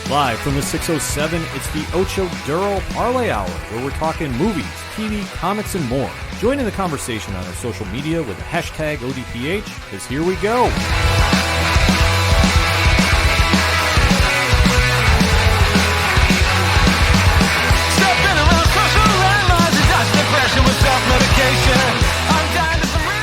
Live from the 607, it's the Ocho Duro Parlay Hour, where we're talking movies, TV, comics, and more. Join in the conversation on our social media with the hashtag ODPH, because here we go.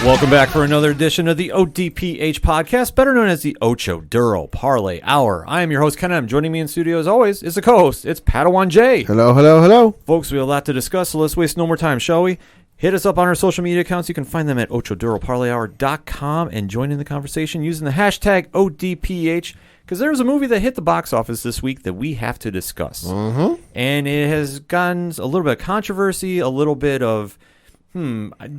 Welcome back for another edition of the ODPH podcast, better known as the Ocho Duro Parlay Hour. I am your host, Ken. Joining me in studio, as always, is the co-host. It's Padawan J. Hello, hello, hello. Folks, we have a lot to discuss, so let's waste no more time, shall we? Hit us up on our social media accounts. You can find them at OchoDuroParlayHour.com and join in the conversation using the hashtag ODPH, because there's a movie that hit the box office this week that we have to discuss. Mm-hmm. And it has gotten a little bit of controversy, a little bit of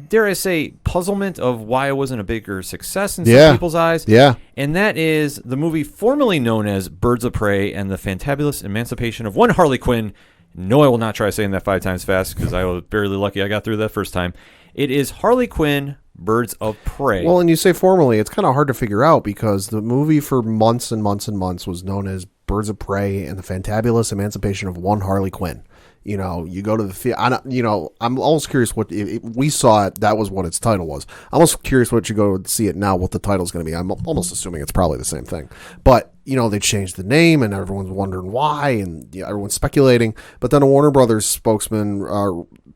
dare I say, puzzlement of why it wasn't a bigger success in some people's eyes. Yeah. And that is the movie formerly known as Birds of Prey and the Fantabulous Emancipation of One Harley Quinn. No, I will not try saying that 5 times fast because I was barely lucky I got through that first time. It is Harley Quinn, Birds of Prey. Well, and you say formerly, it's kind of hard to figure out because the movie for months and months and months was known as Birds of Prey and the Fantabulous Emancipation of One Harley Quinn. You know, you go to the theater. I'm almost curious what if we saw it. That was what its title was. I'm almost curious what you go to see it now. What the title's going to be. I'm almost assuming it's probably the same thing. But they changed the name, and everyone's wondering why, and everyone's speculating. But then a Warner Brothers spokesman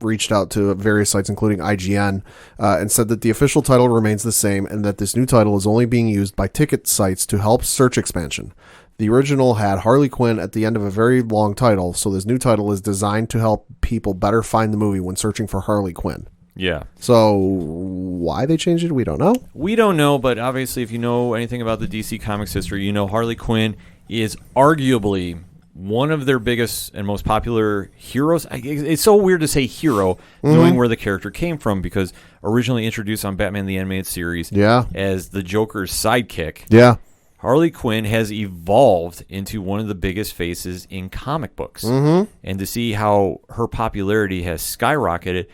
reached out to various sites, including IGN, and said that the official title remains the same, and that this new title is only being used by ticket sites to help search expansion. The original had Harley Quinn at the end of a very long title, so this new title is designed to help people better find the movie when searching for Harley Quinn. Yeah. So why they changed it, we don't know. We don't know, but obviously if you know anything about the DC Comics history, you know Harley Quinn is arguably one of their biggest and most popular heroes. It's so weird to say hero, knowing where the character came from, because originally introduced on Batman the Animated Series as the Joker's sidekick. Yeah. Harley Quinn has evolved into one of the biggest faces in comic books. Mm-hmm. And to see how her popularity has skyrocketed,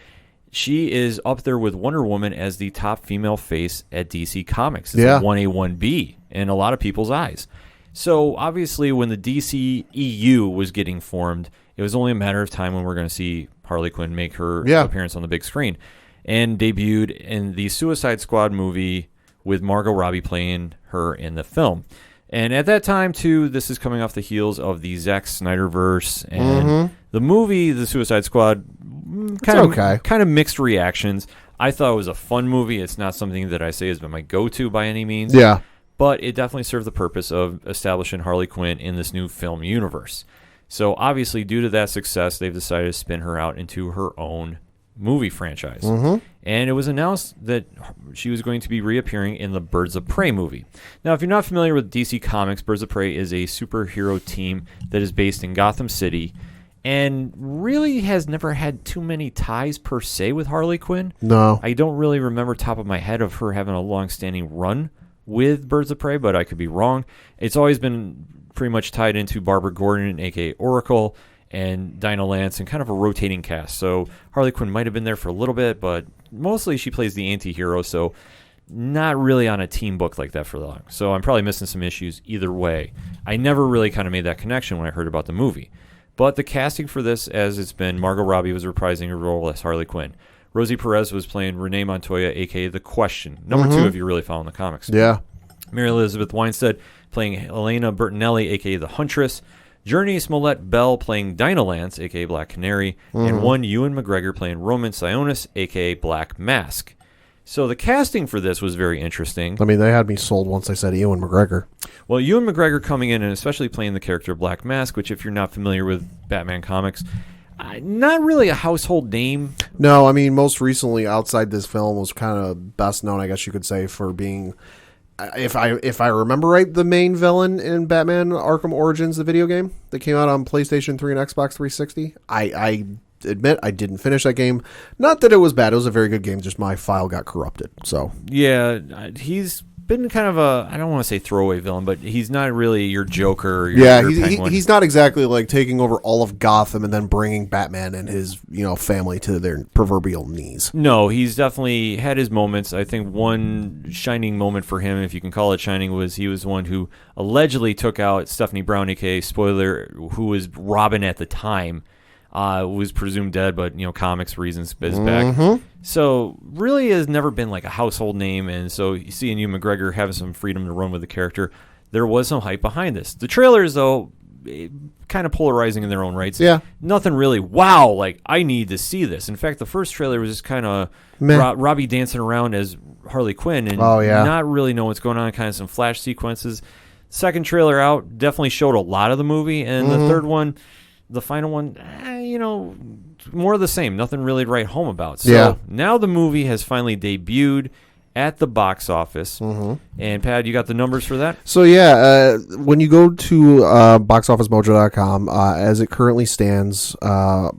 she is up there with Wonder Woman as the top female face at DC Comics. It's a 1A, 1B in a lot of people's eyes. So obviously when the DC EU was getting formed, it was only a matter of time when we're going to see Harley Quinn make her appearance on the big screen. And debuted in the Suicide Squad movie with Margot Robbie playing her in the film. And at that time, too, this is coming off the heels of the Zack Snyderverse. And the movie, The Suicide Squad, kind of mixed reactions. I thought it was a fun movie. It's not something that I say has been my go-to by any means. Yeah. But it definitely served the purpose of establishing Harley Quinn in this new film universe. So obviously, due to that success, they've decided to spin her out into her own movie franchise. And it was announced that she was going to be reappearing in the Birds of Prey movie. Now, if you're not familiar with DC Comics, Birds of Prey is a superhero team that is based in Gotham City and really has never had too many ties per se with Harley Quinn. No. I don't really remember top of my head of her having a long-standing run with Birds of Prey, but I could be wrong. It's always been pretty much tied into Barbara Gordon, a.k.a. Oracle, and Dinah Lance, and kind of a rotating cast. So Harley Quinn might have been there for a little bit, but mostly she plays the anti-hero, so not really on a team book like that for long. So I'm probably missing some issues either way. I never really kind of made that connection when I heard about the movie. But the casting for this, as it's been, Margot Robbie was reprising her role as Harley Quinn. Rosie Perez was playing Renee Montoya, a.k.a. The Question. Number 2 if you're really following the comics. Yeah. Mary Elizabeth Winstead playing Elena Bertinelli, a.k.a. The Huntress. Journey Smollett Bell playing Dinah Lance, a.k.a. Black Canary, and one Ewan McGregor playing Roman Sionis, a.k.a. Black Mask. So the casting for this was very interesting. I mean, they had me sold once I said Ewan McGregor. Well, Ewan McGregor coming in and especially playing the character of Black Mask, which if you're not familiar with Batman comics, not really a household name. No, I mean, most recently outside this film was kind of best known, I guess you could say, for being... If I remember right, the main villain in Batman Arkham Origins, the video game that came out on PlayStation 3 and Xbox 360, I admit I didn't finish that game. Not that it was bad; it was a very good game. Just my file got corrupted. So yeah, he's been kind of a, I don't want to say throwaway villain, but he's not really your Joker. Or your he's not exactly like taking over all of Gotham and then bringing Batman and his family to their proverbial knees. No, he's definitely had his moments. I think one shining moment for him, if you can call it shining, was he was the one who allegedly took out Stephanie Brown, aka Spoiler, who was Robin at the time. Was presumed dead, but comics reasons is back. So really has never been like a household name, and so you see Ewan McGregor having some freedom to run with the character. There was some hype behind this. The trailers, though, kind of polarizing in their own rights. Yeah, nothing really. Wow, like I need to see this. In fact, the first trailer was just kind of Robbie dancing around as Harley Quinn, and not really know what's going on. Kind of some flash sequences. Second trailer out definitely showed a lot of the movie, and the third one. The final one, more of the same. Nothing really to write home about. So now the movie has finally debuted at the box office. And, Pat, you got the numbers for that? So, when you go to boxofficemojo.com, as it currently stands, here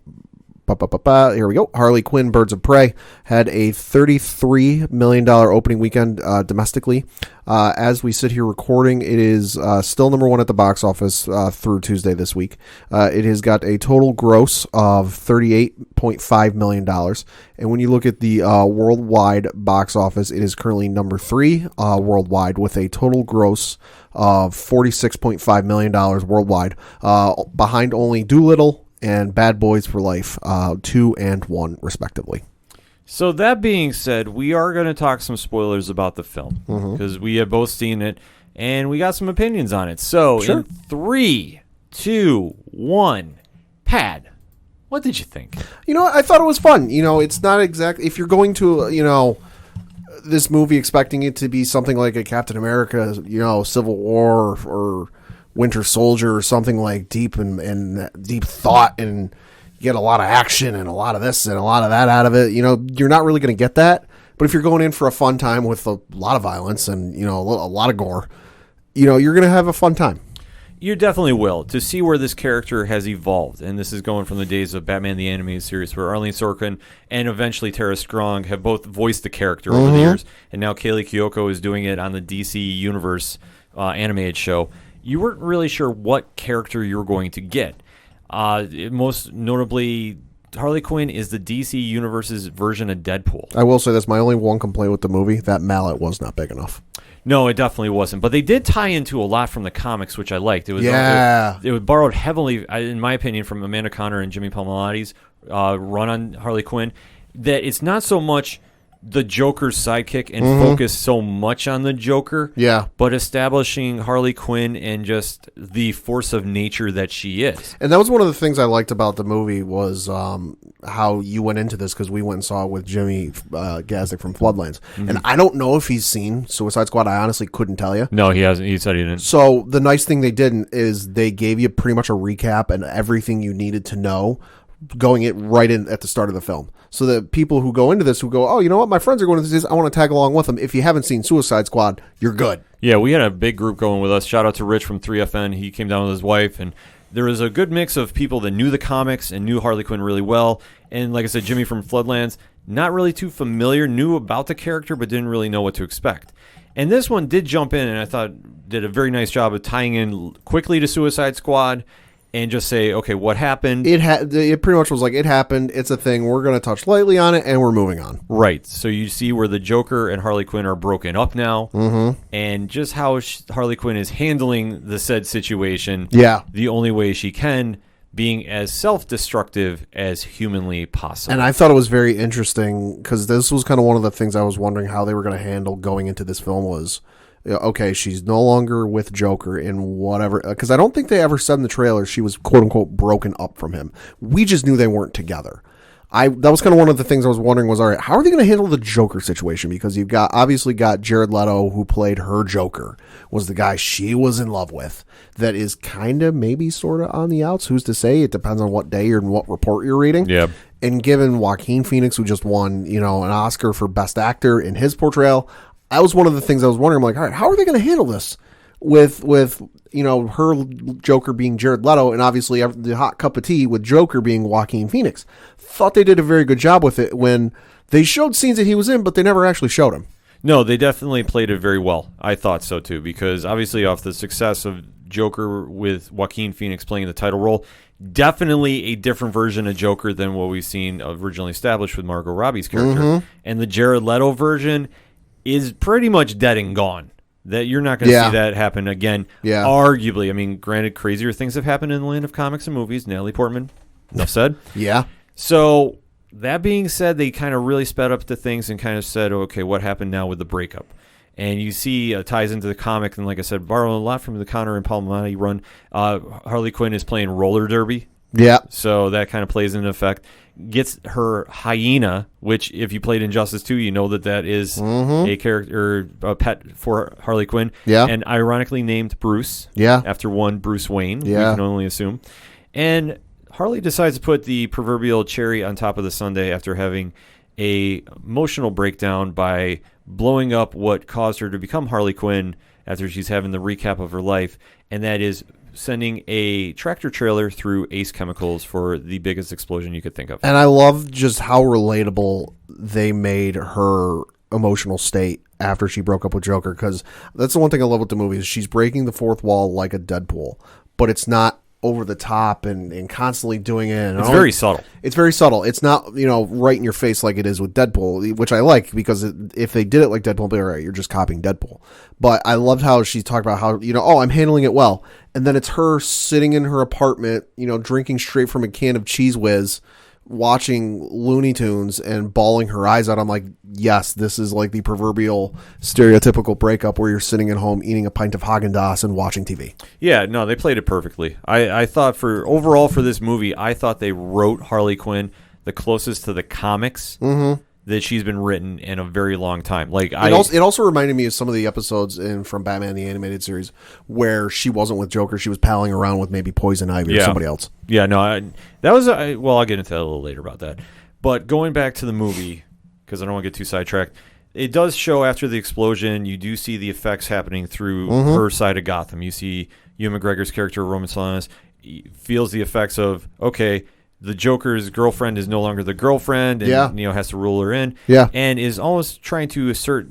we go. Harley Quinn, Birds of Prey, had a $33 million opening weekend domestically. As we sit here recording, it is still number one at the box office through Tuesday this week. It has got a total gross of $38.5 million. And when you look at the worldwide box office, it is currently number 3 worldwide with a total gross of $46.5 million worldwide, behind only Doolittle and Bad Boys for Life, 2 and 1, respectively. So that being said, we are going to talk some spoilers about the film because we have both seen it and we got some opinions on it. So in 3, 2, 1, Pat, what did you think? I thought it was fun. It's not exactly, if you're going to, this movie expecting it to be something like a Captain America, Civil War or Winter Soldier or something like deep and deep thought, and you get a lot of action and a lot of this and a lot of that out of it. You're not really going to get that. But if you're going in for a fun time with a lot of violence and a lot of gore, you're going to have a fun time. You definitely will, to see where this character has evolved. And this is going from the days of Batman the Animated Series, where Arlene Sorkin and eventually Tara Strong have both voiced the character over the years. And now Kaylee Kiyoko is doing it on the DC Universe animated show. You weren't really sure what character you were going to get. Most notably, Harley Quinn is the DC Universe's version of Deadpool. I will say this, my only one complaint with the movie, that mallet was not big enough. No, it definitely wasn't. But they did tie into a lot from the comics, which I liked. It was it was borrowed heavily, in my opinion, from Amanda Conner and Jimmy Palmiotti's run on Harley Quinn, that it's not so much the Joker's sidekick and focus so much on the Joker, but establishing Harley Quinn and just the force of nature that she is. And that was one of the things I liked about the movie was how you went into this, because we went and saw it with Jimmy Gazdick from Floodlands. And I don't know if he's seen Suicide Squad. I honestly couldn't tell you. No, he hasn't. He said he didn't. So the nice thing they did is they gave you pretty much a recap and everything you needed to know going it right in at the start of the film. So the people who go into this who go, oh, you know what, my friends are going to this, I want to tag along with them. If you haven't seen Suicide Squad, you're good. Yeah, we had a big group going with us. Shout out to Rich from 3FN. He came down with his wife, and there was a good mix of people that knew the comics and knew Harley Quinn really well. And like I said, Jimmy from Floodlands, not really too familiar, knew about the character, but didn't really know what to expect. And this one did jump in, and I thought did a very nice job of tying in quickly to Suicide Squad and just say, okay, what happened? It pretty much was like, it happened, it's a thing, we're going to touch lightly on it, and we're moving on. Right. So you see where the Joker and Harley Quinn are broken up now, and just how Harley Quinn is handling the said situation the only way she can, being as self-destructive as humanly possible. And I thought it was very interesting, because this was kind of one of the things I was wondering how they were going to handle going into this film was, okay, she's no longer with Joker in whatever, because I don't think they ever said in the trailer she was quote-unquote broken up from him. We just knew they weren't together. That was kind of one of the things I was wondering was, all right, how are they going to handle the Joker situation? Because you've obviously got Jared Leto, who played her Joker, was the guy she was in love with, that is kind of maybe sort of on the outs. Who's to say? It depends on what day and what report you're reading. Yeah. And given Joaquin Phoenix, who just won, an Oscar for Best Actor in his portrayal, that was one of the things I was wondering. I'm like, all right, how are they going to handle this with her Joker being Jared Leto, and obviously the hot cup of tea with Joker being Joaquin Phoenix? Thought they did a very good job with it when they showed scenes that he was in, but they never actually showed him. No, they definitely played it very well. I thought so too, because obviously off the success of Joker with Joaquin Phoenix playing the title role, definitely a different version of Joker than what we've seen originally established with Margot Robbie's character. And the Jared Leto version is pretty much dead and gone. That you're not going to see that happen again. Yeah. Arguably, I mean, granted, crazier things have happened in the land of comics and movies. Natalie Portman, enough said. Yeah. So that being said, they kind of really sped up the things and kind of said, okay, what happened now with the breakup? And you see ties into the comic, and like I said, borrowing a lot from the Conner and Palmiotti run. Harley Quinn is playing roller derby. Yeah. So that kind of plays into effect. Gets her hyena, which if you played Injustice 2, you know that is a character, or a pet for Harley Quinn. Yeah. And ironically named Bruce. Yeah. After one Bruce Wayne. Yeah. We can only assume. And Harley decides to put the proverbial cherry on top of the sundae after having a emotional breakdown by blowing up what caused her to become Harley Quinn after she's having the recap of her life, and that is sending a tractor trailer through Ace Chemicals for the biggest explosion you could think of. And I love just how relatable they made her emotional state after she broke up with Joker, because that's the one thing I love with the movie is she's breaking the fourth wall like a Deadpool, but it's not over the top and constantly doing it. And it's very subtle. It's very subtle. It's not, right in your face like it is with Deadpool, which I like, because if they did it like Deadpool, be all right, you're just copying Deadpool. But I loved how she talked about how, I'm handling it well. And then it's her sitting in her apartment, drinking straight from a can of Cheese Whiz, watching Looney Tunes and bawling her eyes out. I'm like, yes, this is like the proverbial stereotypical breakup where you're sitting at home eating a pint of Haagen-Dazs and watching TV. Yeah, no, they played it perfectly. I thought overall for this movie, I thought they wrote Harley Quinn the closest to the comics that she's been written in a very long time. Like it also reminded me of some of the episodes from Batman the Animated Series where she wasn't with Joker, she was palling around with maybe Poison Ivy or somebody else. Yeah, no, that was I'll get into that a little later about that. But going back to the movie, because I don't want to get too sidetracked, it does show after the explosion, you do see the effects happening through her side of Gotham. You see Ewan McGregor's character, Roman Solanas, feels the effects of, okay, the Joker's girlfriend is no longer the girlfriend and has to rule her in. Yeah. And is almost trying to assert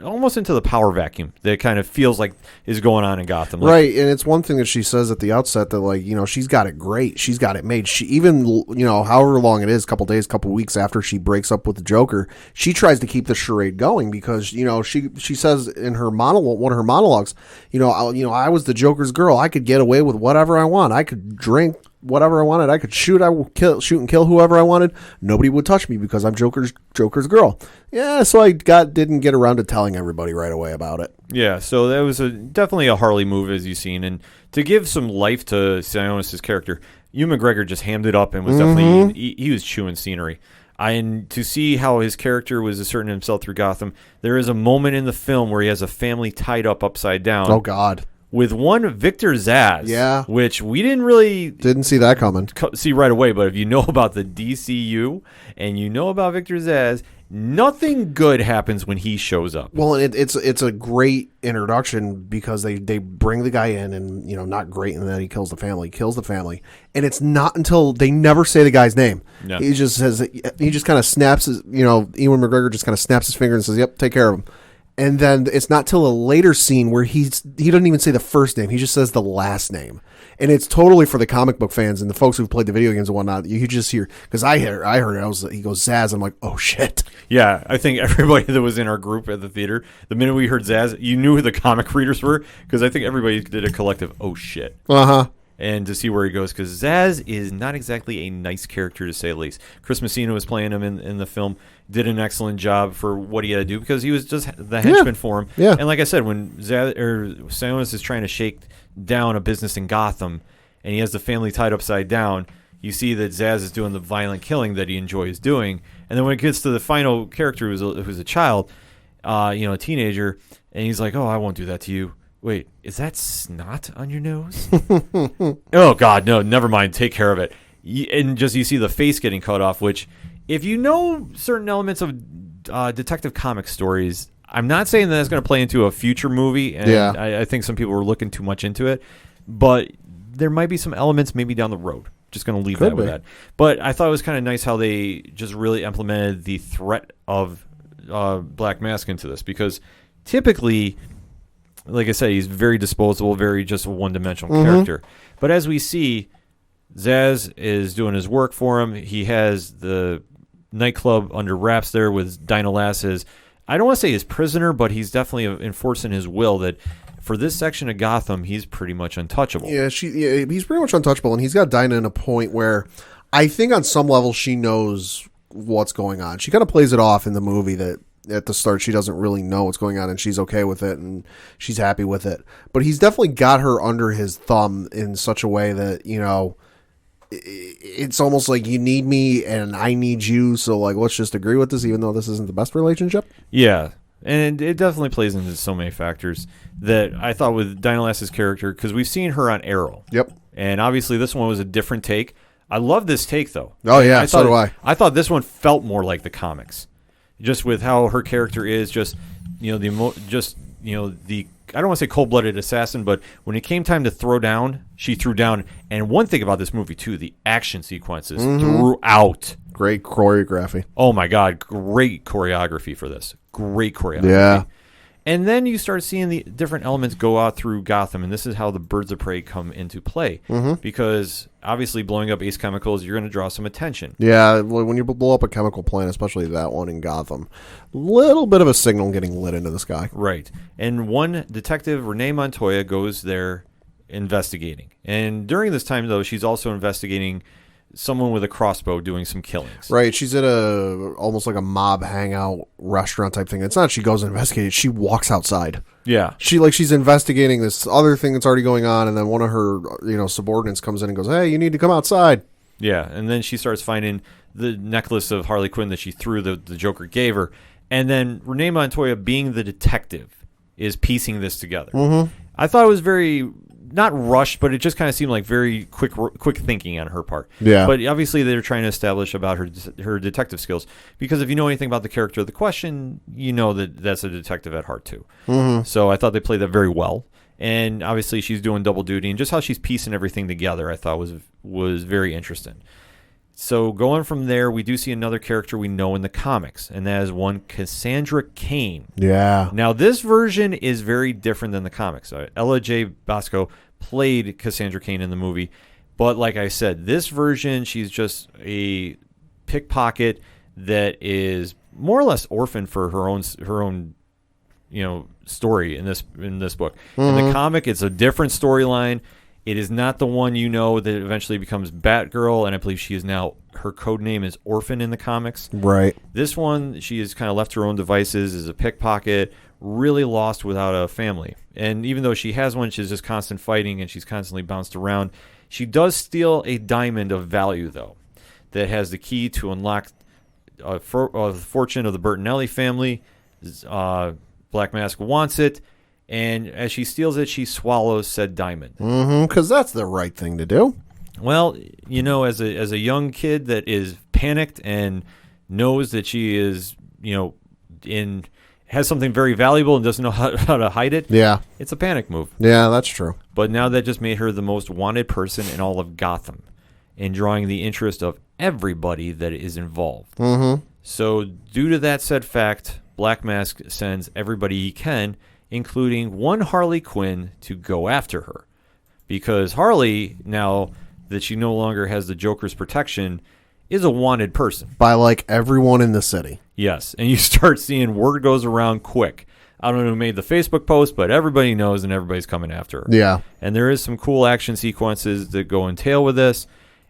almost into the power vacuum that kind of feels like is going on in Gotham. Right. And it's one thing that she says at the outset that she's got it great. She's got it made. She even, however long it is, couple days, couple weeks after she breaks up with the Joker, she tries to keep the charade going because, she says in her monologue, one of her monologues, I was the Joker's girl. I could get away with whatever I want. I could drink whatever I wanted. I could shoot. I would shoot and kill whoever I wanted. Nobody would touch me because I'm Joker's girl. Yeah, so I didn't get around to telling everybody right away about it. Yeah, so that was definitely a Harley move, as you've seen, and to give some life to Sionis' character, Ewan McGregor just hammed it up and was definitely he was chewing scenery. And to see how his character was asserting himself through Gotham, there is a moment in the film where he has a family tied up upside down. Oh God. With one Victor Zsasz, which we didn't see that coming. See right away. But if you know about the DCU and you know about Victor Zsasz, nothing good happens when he shows up. Well, it's a great introduction because they bring the guy in and not great, and then he kills the family, and it's not until they never say the guy's name. No. He just kind of snaps his Ewan McGregor just kind of snaps his finger and says, "Yep, take care of him." And then it's not till a later scene where he doesn't even say the first name. He just says the last name. And it's totally for the comic book fans and the folks who've played the video games and whatnot. You just hear, because I heard it. He goes, Zsasz. I'm like, oh, shit. Yeah, I think everybody that was in our group at the theater, the minute we heard Zsasz, you knew who the comic readers were, because I think everybody did a collective, oh, shit. Uh-huh. And to see where he goes, because Zsasz is not exactly a nice character, to say the least. Chris Messina was playing him in the film, did an excellent job for what he had to do, because he was just the henchman for him. Yeah. And like I said, when Sionis is trying to shake down a business in Gotham, and he has the family tied upside down, you see that Zsasz is doing the violent killing that he enjoys doing. And then when it gets to the final character who's a child, a teenager, and he's like, oh, I won't do that to you. Wait, is that snot on your nose? Oh, God, no, never mind. Take care of it. And just you see the face getting cut off, which, if you know certain elements of Detective Comics stories, I'm not saying that it's going to play into a future movie, and I think some people are looking too much into it, but there might be some elements maybe down the road. Just going to leave that with that. But I thought it was kind of nice how they just really implemented the threat of Black Mask into this, because typically, like I said, he's very disposable, very just a one-dimensional character. But as we see, Zsasz is doing his work for him. He has the nightclub under wraps there with Dinah Lass as, I don't want to say his prisoner, but he's definitely enforcing his will that for this section of Gotham, he's pretty much untouchable. Yeah, he's pretty much untouchable, and he's got Dinah in a point where I think on some level she knows what's going on. She kind of plays it off in the movie that at the start she doesn't really know what's going on, and she's okay with it, and she's happy with it. But he's definitely got her under his thumb in such a way that, you know, it's almost like you need me and I need you, so like let's just agree with this, even though this isn't the best relationship. Yeah, and it definitely plays into so many factors that I thought with Dinah Lass's character, because we've seen her on Arrow. Yep. And obviously this one was a different take. I love this take, though. Oh, yeah, so do I. I thought this one felt more like the comics, just with how her character is, just, you know, the I don't want to say cold-blooded assassin, but when it came time to throw down, she threw down. And one thing about this movie, too, the action sequences throughout. Great choreography. Oh, my God. Great choreography for this. Great choreography. Yeah. And then you start seeing the different elements go out through Gotham, and this is how the Birds of Prey come into play. Because obviously blowing up Ace Chemicals, you're going to draw some attention. Yeah, when you blow up a chemical plant, especially that one in Gotham, little bit of a signal getting lit into the sky. Right. And one detective, Renee Montoya, goes there investigating. And during this time, though, she's also investigating someone with a crossbow doing some killings. Right. She's at almost like a mob hangout restaurant type thing. It's not she goes and investigates. She walks outside. Yeah. She's investigating this other thing that's already going on, and then one of her, you know, subordinates comes in and goes, "Hey, you need to come outside." Yeah. And then she starts finding the necklace of Harley Quinn that she threw, the Joker gave her. And then Renee Montoya, being the detective, is piecing this together. I thought it was very, not rushed, but it just kind of seemed like very quick thinking on her part. Yeah. But obviously they're trying to establish about her detective skills, because if you know anything about the character of the question, you know that that's a detective at heart too. So I thought they played that very well. And obviously she's doing double duty, and just how she's piecing everything together I thought was very interesting. So going from there, we do see another character we know in the comics, and that is one Cassandra Cain. Yeah. Now, this version is very different than the comics. Ella J. Bosco played Cassandra Cain in the movie, but like I said, this version, she's just a pickpocket that is more or less orphaned for her own, you know, story in this book. In the comic, it's a different storyline. It is not the one you know that eventually becomes Batgirl, and I believe she is now, her code name is Orphan in the comics. Right. This one, she is kind of left to her own devices, is a pickpocket, really lost without a family. And even though she has one, she's just constant fighting, and she's constantly bounced around. She does steal a diamond of value, though, that has the key to unlock the fortune of the Bertinelli family. Black Mask wants it. And as she steals it, she swallows said diamond. Because that's the right thing to do. Well, you know, as a young kid that is panicked and knows that she is, you know, has something very valuable and doesn't know how to hide it. Yeah. It's a panic move. Yeah, that's true. But now that just made her the most wanted person in all of Gotham, and drawing the interest of everybody that is involved. So due to that said fact, Black Mask sends everybody he can, including one Harley Quinn, to go after her. Because Harley, now that she no longer has the Joker's protection, is a wanted person. By, like, everyone in the city. Yes, and you start seeing word goes around quick. I don't know who made the Facebook post, but everybody knows and everybody's coming after her. Yeah. And there is some cool action sequences that go and tail with this.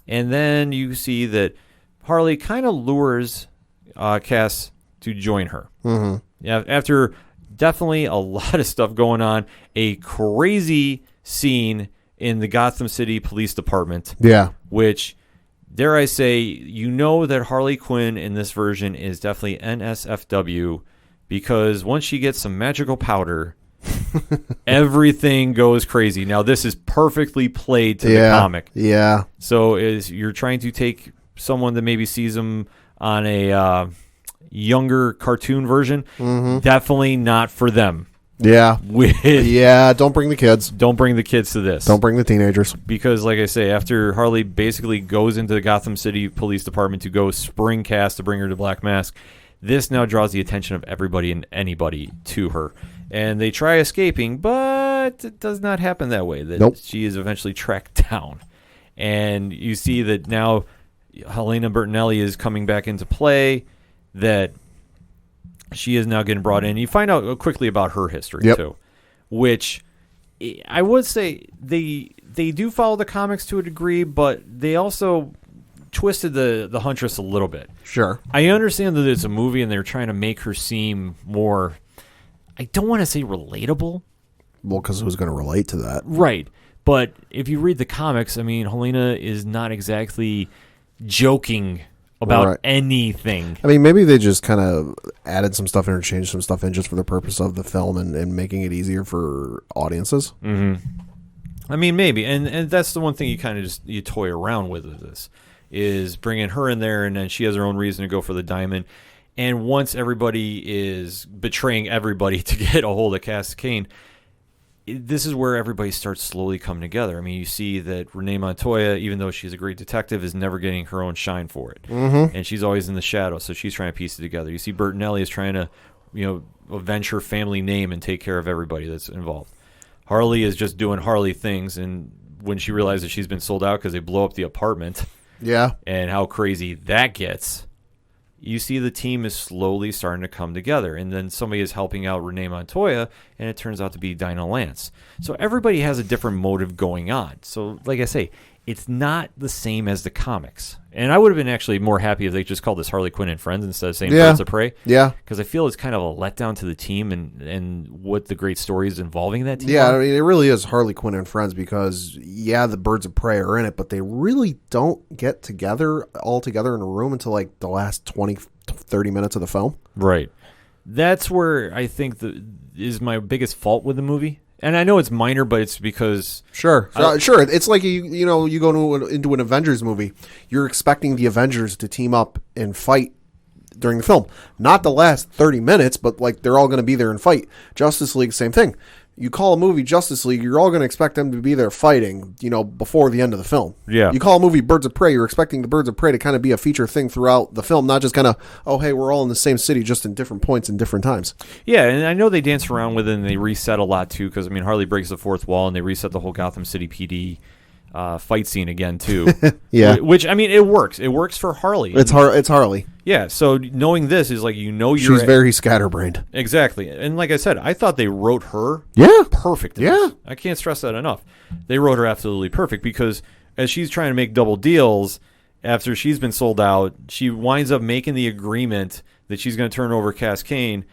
And then you see that Harley kind of lures Cass to join her. Yeah, after definitely a lot of stuff going on, a crazy scene in the Gotham City Police Department. Yeah. Which, dare I say, you know that Harley Quinn in this version is definitely NSFW, because once she gets some magical powder, everything goes crazy. Now, this is perfectly played to the comic. Yeah. So you're trying to take someone that maybe sees them on a younger cartoon version, definitely not for them. Yeah. Don't bring the kids. Don't bring the kids to this. Don't bring the teenagers. Because, like I say, after Harley basically goes into the Gotham City Police Department to go spring cast to bring her to Black Mask, This now draws the attention of everybody and anybody to her. And they try escaping, but it does not happen that way. That She is eventually tracked down. And you see that now Helena Bertinelli is coming back into play, that she is now getting brought in. You find out quickly about her history, too, which I would say they do follow the comics to a degree, but they also twisted the Huntress a little bit. Sure. I understand that it's a movie and they're trying to make her seem more, I don't want to say relatable. Well, because who's going to relate to that? Right. But if you read the comics, I mean, Helena is not exactly joking about anything. I mean, maybe they just kind of added some stuff in or changed some stuff in just for the purpose of the film and making it easier for audiences. Mm-hmm. I mean, maybe. And that's the one thing you kind of just you toy around with this, is bringing her in there, and then she has her own reason to go for the diamond. And once everybody is betraying everybody to get a hold of Cass Kane, this is where everybody starts slowly coming together. I mean, you see that Renee Montoya, even though she's a great detective, is never getting her own shine for it. Mm-hmm. And she's always in the shadows, so she's trying to piece it together. You see Bertinelli is trying to, avenge her family name and take care of everybody that's involved. Harley is just doing Harley things, and when she realizes she's been sold out because they blow up the apartment, and how crazy that gets, you see the team is slowly starting to come together. And then somebody is helping out Renee Montoya, and it turns out to be Dinah Lance. So everybody has a different motive going on. So, like I say, it's not the same as the comics. And I would have been actually more happy if they just called this Harley Quinn and Friends instead of saying Birds of Prey. Yeah. Because I feel it's kind of a letdown to the team and what the great stories involving that team are. I mean, it really is Harley Quinn and Friends because, the Birds of Prey are in it, but they really don't get all together in a room until like the last 20, 30 minutes of the film. Right. That's where I think is my biggest fault with the movie. And I know it's minor, but it's because... Sure. It's like, you go into an Avengers movie. You're expecting the Avengers to team up and fight during the film. Not the last 30 minutes, but like they're all going to be there and fight. Justice League, same thing. You call a movie Justice League, you're all going to expect them to be there fighting, before the end of the film. Yeah. You call a movie Birds of Prey, you're expecting the Birds of Prey to kind of be a feature thing throughout the film, not just kind of, oh, hey, we're all in the same city, just in different points and different times. Yeah, and I know they dance around with it and they reset a lot, too, because, Harley breaks the fourth wall and they reset the whole Gotham City PD fight scene again, too. Yeah. Which, it works. It works for Harley. It's Harley. Yeah, so knowing this is like, she's very scatterbrained. Exactly. And like I said, I thought they wrote her perfect. I can't stress that enough. They wrote her absolutely perfect because as she's trying to make double deals after she's been sold out, she winds up making the agreement that she's going to turn over Cass Kane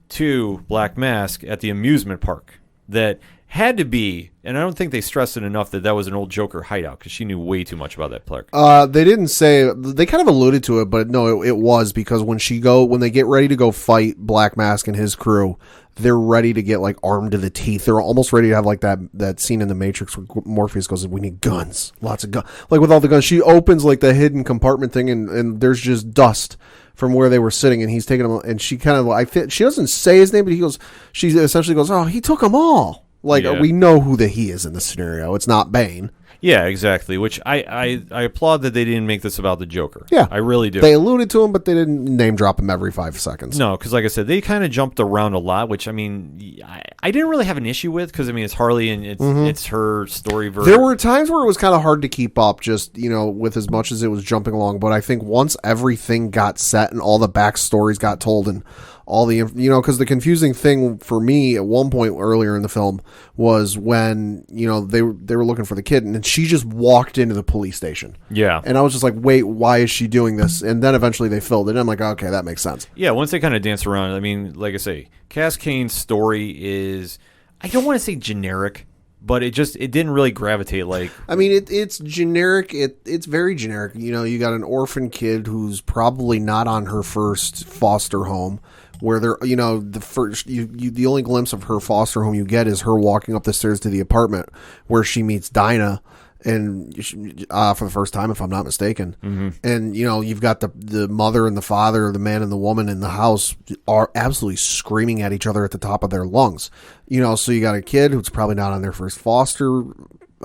to Black Mask at the amusement park. That had to be, and I don't think they stressed it enough that was an old Joker hideout because she knew way too much about that park. They didn't say, they kind of alluded to it, but no, it was because when they get ready to go fight Black Mask and his crew, they're ready to get like armed to the teeth. They're almost ready to have like that scene in the Matrix where Morpheus goes, we need guns, lots of guns. Like with all the guns, she opens like the hidden compartment thing and there's just dust from where they were sitting, and he's taking them, and she kind of, she doesn't say his name, but she essentially goes, oh, he took them all. Like, we know who the he is in this scenario. It's not Bane. Yeah, exactly. Which I applaud that they didn't make this about the Joker. Yeah. I really do. They alluded to him, but they didn't name drop him every 5 seconds. No, because like I said, they kind of jumped around a lot, which, I didn't really have an issue with because, it's Harley and it's her story version. There were times where it was kind of hard to keep up just, with as much as it was jumping along. But I think once everything got set and all the backstories got told and all the, because the confusing thing for me at one point earlier in the film was when, they were looking for the kid and she just walked into the police station. Yeah. And I was just like, wait, why is she doing this? And then eventually they filled it. And I'm like, okay, that makes sense. Yeah. Once they kind of dance around, like I say, Cass Kane's story is, I don't want to say generic, but it didn't really gravitate like. It's generic. It's very generic. You got an orphan kid who's probably not on her first foster home. Where they're, the only glimpse of her foster home you get is her walking up the stairs to the apartment where she meets Dinah, and for the first time, if I'm not mistaken. Mm-hmm. And you've got the mother and the father, the man and the woman in the house are absolutely screaming at each other at the top of their lungs. So you got a kid who's probably not on their first foster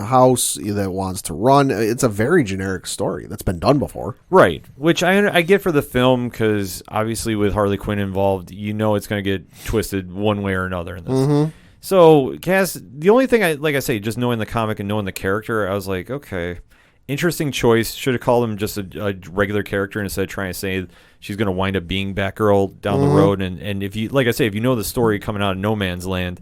house that wants to run. It's a very generic story that's been done before. Right, which I get for the film because obviously with Harley Quinn involved, it's going to get twisted one way or another in this. Mm-hmm. So, Cass, the only thing, like I say, just knowing the comic and knowing the character, I was like, okay, interesting choice. Should have called him just a regular character instead of trying to say she's going to wind up being Batgirl down the road. And if you, like I say, if you know the story coming out of No Man's Land,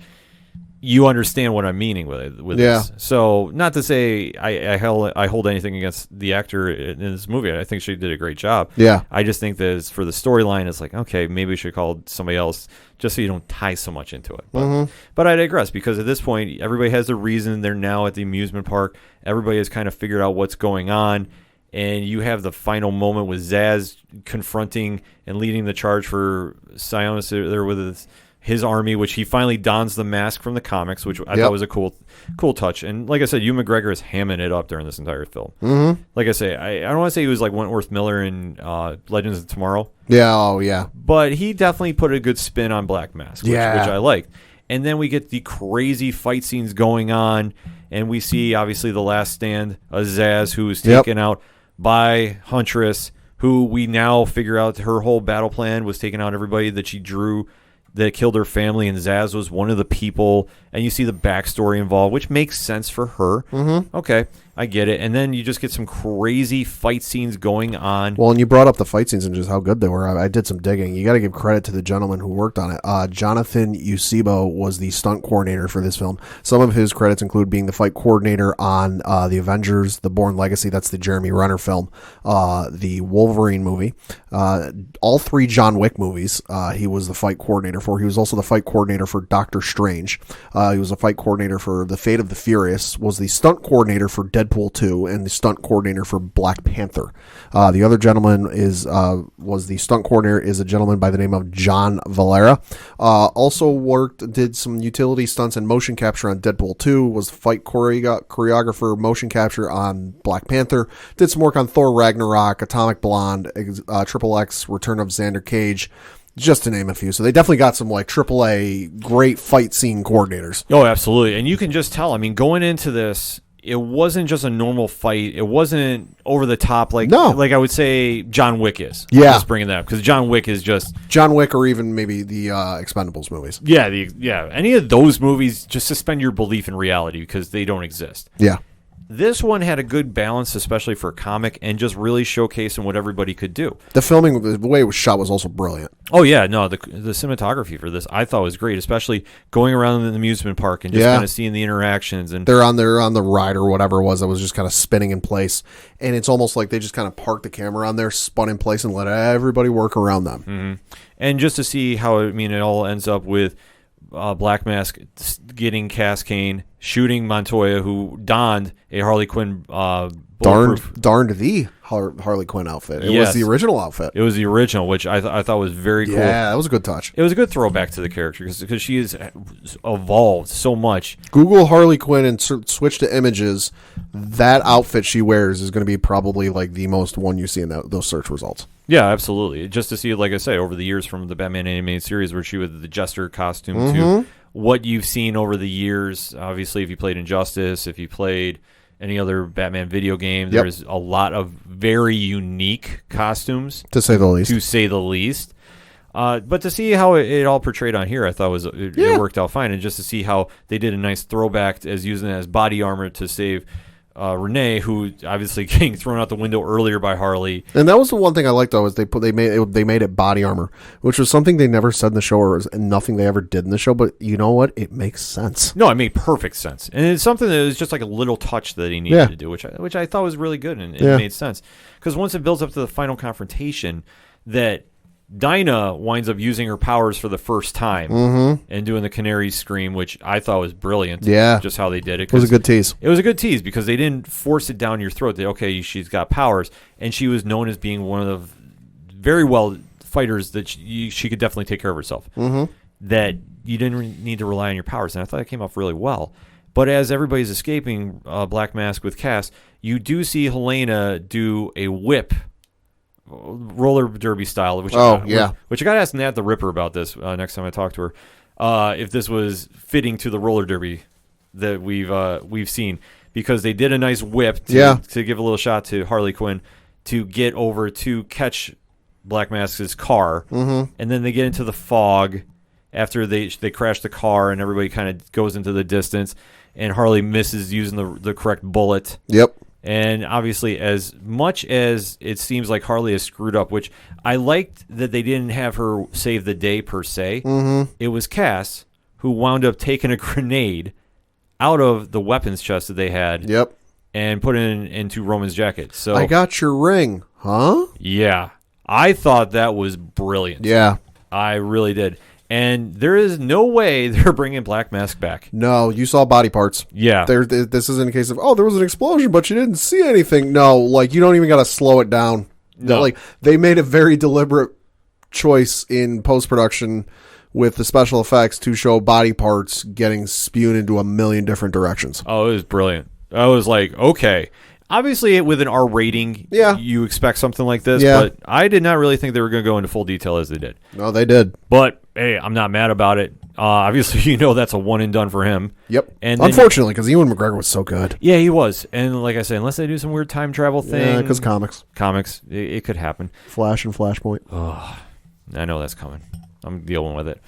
you understand what I'm meaning with this. So, not to say I hold anything against the actor in this movie. I think she did a great job. Yeah. I just think that for the storyline, it's like, okay, maybe we should call somebody else just so you don't tie so much into it. But I digress because at this point, everybody has a reason. They're now at the amusement park. Everybody has kind of figured out what's going on. And you have the final moment with Zaz confronting and leading the charge for Sionis there with his army, which he finally dons the mask from the comics, which I thought was a cool touch. And like I said, Ewan McGregor is hamming it up during this entire film. Like I say, I don't want to say he was like Wentworth Miller in Legends of Tomorrow. Yeah, But he definitely put a good spin on Black Mask, which I liked. And then we get the crazy fight scenes going on, and we see, obviously, the last stand of Zaz, who is taken out by Huntress, who we now figure out her whole battle plan was taking out everybody that she drew that killed her family, and Zaz was one of the people, and you see the backstory involved, which makes sense for her. Okay, I get it. And then you just get some crazy fight scenes going on. Well, and you brought up the fight scenes and just how good they were. I did some digging. You got to give credit to the gentleman who worked on it. Jonathan Usibo was the stunt coordinator for this film. Some of his credits include being the fight coordinator on the Avengers, The Bourne Legacy, that's the Jeremy Renner film, the Wolverine movie, all 3 John Wick movies he was the fight coordinator for. He was also the fight coordinator for Doctor Strange. He was a fight coordinator for The Fate of the Furious, was the stunt coordinator for Deadpool 2, and the stunt coordinator for Black Panther. The other gentleman was the stunt coordinator is a gentleman by the name of John Valera. Also did some utility stunts and motion capture on Deadpool 2, was fight choreographer, motion capture on Black Panther, did some work on Thor Ragnarok, Atomic Blonde, Triple X, Return of Xander Cage, just to name a few. So they definitely got some like AAA great fight scene coordinators. Oh, absolutely. And you can just tell, I mean, going into this, it wasn't just a normal fight. It wasn't over the top like I would say John Wick is. Yeah. Just bringing that up because John Wick is just... John Wick or even maybe the Expendables movies. Yeah, any of those movies, just suspend your belief in reality because they don't exist. Yeah. This one had a good balance, especially for a comic, and just really showcasing what everybody could do. The filming, the way it was shot was also brilliant. Oh, yeah. No, the cinematography for this I thought was great, especially going around in the amusement park and just kind of seeing the interactions. And they're on the ride or whatever it was that was just kind of spinning in place. And it's almost like they just kind of parked the camera on there, spun in place, and let everybody work around them. Mm-hmm. And just to see how, it all ends up with Black Mask getting Cass Kane, shooting Montoya, who donned a Harley Quinn darned the Harley Quinn outfit. It was the original outfit. It was the original, which I thought was very cool. Yeah, that was a good touch. It was a good throwback to the character because she has evolved so much. Google Harley Quinn and switch to images. That outfit she wears is going to be probably like the most one you see in those search results. Yeah, absolutely. Just to see, like I say, over the years from the Batman animated series where she was the Jester costume to what you've seen over the years. Obviously, if you played Injustice, if you played any other Batman video game, there's a lot of very unique costumes. To say the least. But to see how it all portrayed on here, I thought it worked out fine. And just to see how they did a nice throwback as using it as body armor to save Renee, who obviously getting thrown out the window earlier by Harley. And that was the one thing I liked, though, is they made it body armor, which was something they never said in the show or nothing they ever did in the show. But you know what? It makes sense. No, it made perfect sense, and it's something that was just like a little touch that he needed to do, which I thought was really good, and it made sense because once it builds up to the final confrontation, that Dinah winds up using her powers for the first time and doing the canary scream, which I thought was brilliant. Yeah. Just how they did it. It was a good tease. It was a good tease because they didn't force it down your throat. She's got powers, and she was known as being one of the very well fighters that she could definitely take care of herself. That you didn't need to rely on your powers, and I thought it came off really well. But as everybody's escaping Black Mask with Cass, you do see Helena do a whip, roller derby style, which I got to ask Nat the Ripper about this next time I talk to her, if this was fitting to the roller derby that we've seen, because they did a nice whip to give a little shot to Harley Quinn to get over to catch Black Mask's car. Mm-hmm. And then they get into the fog after they crash the car and everybody kind of goes into the distance. And Harley misses using the correct bullet. Yep. And obviously, as much as it seems like Harley is screwed up, which I liked that they didn't have her save the day per se, it was Cass who wound up taking a grenade out of the weapons chest that they had and put it into Roman's jacket. So I got your ring, huh? Yeah. I thought that was brilliant. Yeah. I really did. And there is no way they're bringing Black Mask back. No, you saw body parts. Yeah. This isn't a case of, there was an explosion, but you didn't see anything. No, like, you don't even got to slow it down. No. Like, they made a very deliberate choice in post-production with the special effects to show body parts getting spewed into a million different directions. Oh, it was brilliant. I was like, okay. Obviously, with an R rating, you expect something like this, but I did not really think they were going to go into full detail as they did. No, they did. But, hey, I'm not mad about it. Obviously, that's a one and done for him. Yep. And unfortunately, because Ewan McGregor was so good. Yeah, he was. And like I said, unless they do some weird time travel thing. Yeah, because comics. It could happen. Flash and Flashpoint. Oh, I know that's coming. I'm dealing with it.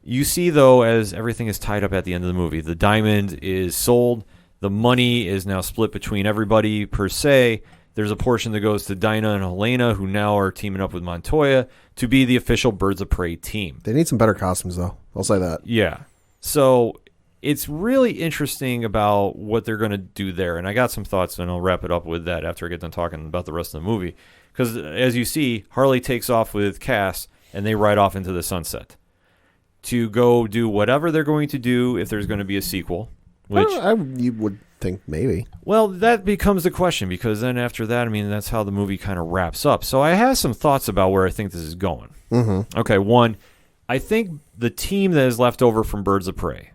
You see, though, as everything is tied up at the end of the movie, the diamond is sold. The money is now split between everybody, per se. There's a portion that goes to Dinah and Helena, who now are teaming up with Montoya to be the official Birds of Prey team. They need some better costumes, though. I'll say that. Yeah. So it's really interesting about what they're going to do there. And I got some thoughts, and I'll wrap it up with that after I get done talking about the rest of the movie. Because, as you see, Harley takes off with Cass, and they ride off into the sunset to go do whatever they're going to do if there's going to be a sequel. Which you would think maybe. Well, that becomes the question, because then after that, I mean, that's how the movie kind of wraps up. So I have some thoughts about where I think this is going. Mm-hmm. Okay, one, I think the team that is left over from Birds of Prey,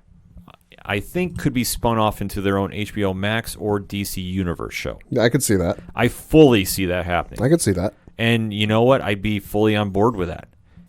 I think could be spun off into their own HBO Max or DC Universe show. Yeah, I could see that. I fully see that happening. I could see that. And you know what? I'd be fully on board with that.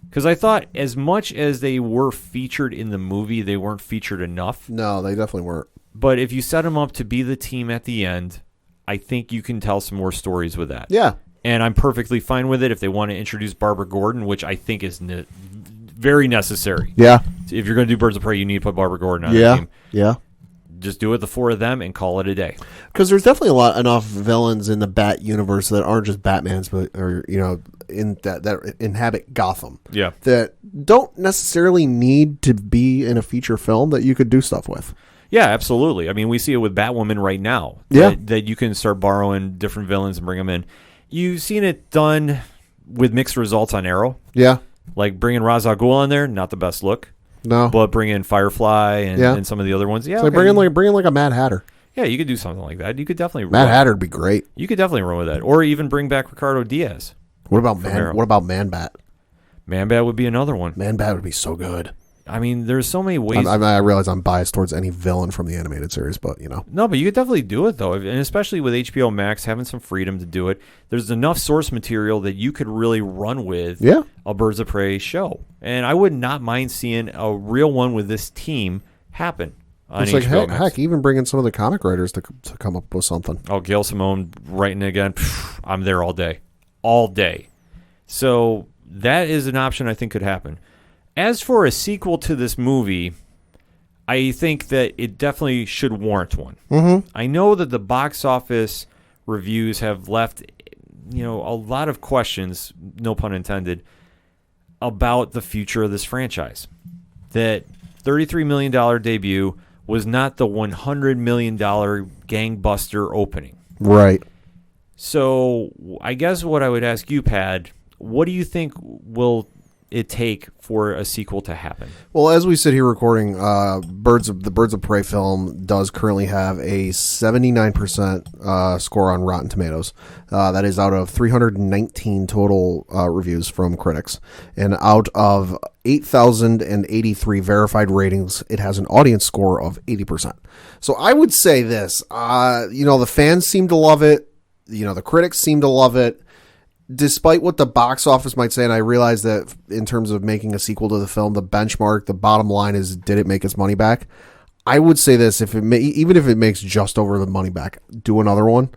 Because I thought as much as they were featured in the movie, they weren't featured enough. No, they definitely weren't. But if you set them up to be the team at the end, I think you can tell some more stories with that. Yeah. And I'm perfectly fine with it if they want to introduce Barbara Gordon, which I think is very necessary. Yeah. If you're going to do Birds of Prey, you need to put Barbara Gordon on the team. Yeah. Just do it, the four of them, and call it a day. Because there's definitely enough villains in the Bat universe that aren't just Batmans, but in that inhabit Gotham. Yeah. That don't necessarily need to be in a feature film that you could do stuff with. Yeah, absolutely. I mean, we see it with Batwoman right now. Yeah. That you can start borrowing different villains and bring them in. You've seen it done with mixed results on Arrow. Yeah. Like bringing Ra's al Ghul on there, not the best look. No. But bring in Firefly and some of the other ones. Yeah. So bring in like a Mad Hatter. Yeah, you could do something like that. You could definitely Mad Hatter would be great. You could definitely run with that. Or even bring back Ricardo Diaz. What about Man-Bat? Man-Bat would be another one. Man-Bat would be so good. I mean, there's so many ways. I realize I'm biased towards any villain from the animated series, but No, but you could definitely do it, though. And especially with HBO Max having some freedom to do it. There's enough source material that you could really run with a Birds of Prey show. And I would not mind seeing a real one with this team happen on it's HBO like, Max. Heck, even bringing some of the comic writers to come up with something. Oh, Gail Simone writing again. I'm there all day. All day. So that is an option I think could happen. As for a sequel to this movie, I think that it definitely should warrant one. Mm-hmm. I know that the box office reviews have left, a lot of questions, no pun intended, about the future of this franchise. That $33 million debut was not the $100 million gangbuster opening. Right. So I guess what I would ask you, Pad, what do you think will it take for a sequel to happen? Well, as we sit here recording, the Birds of Prey film does currently have a 79% score on Rotten Tomatoes. That is out of 319 total reviews from critics. And out of 8,083 verified ratings, it has an audience score of 80%. So I would say this, the fans seem to love it. The critics seem to love it. Despite what the box office might say, and I realize that in terms of making a sequel to the film, the benchmark, the bottom line is, did it make its money back? I would say this: even if it makes just over the money back, do another one,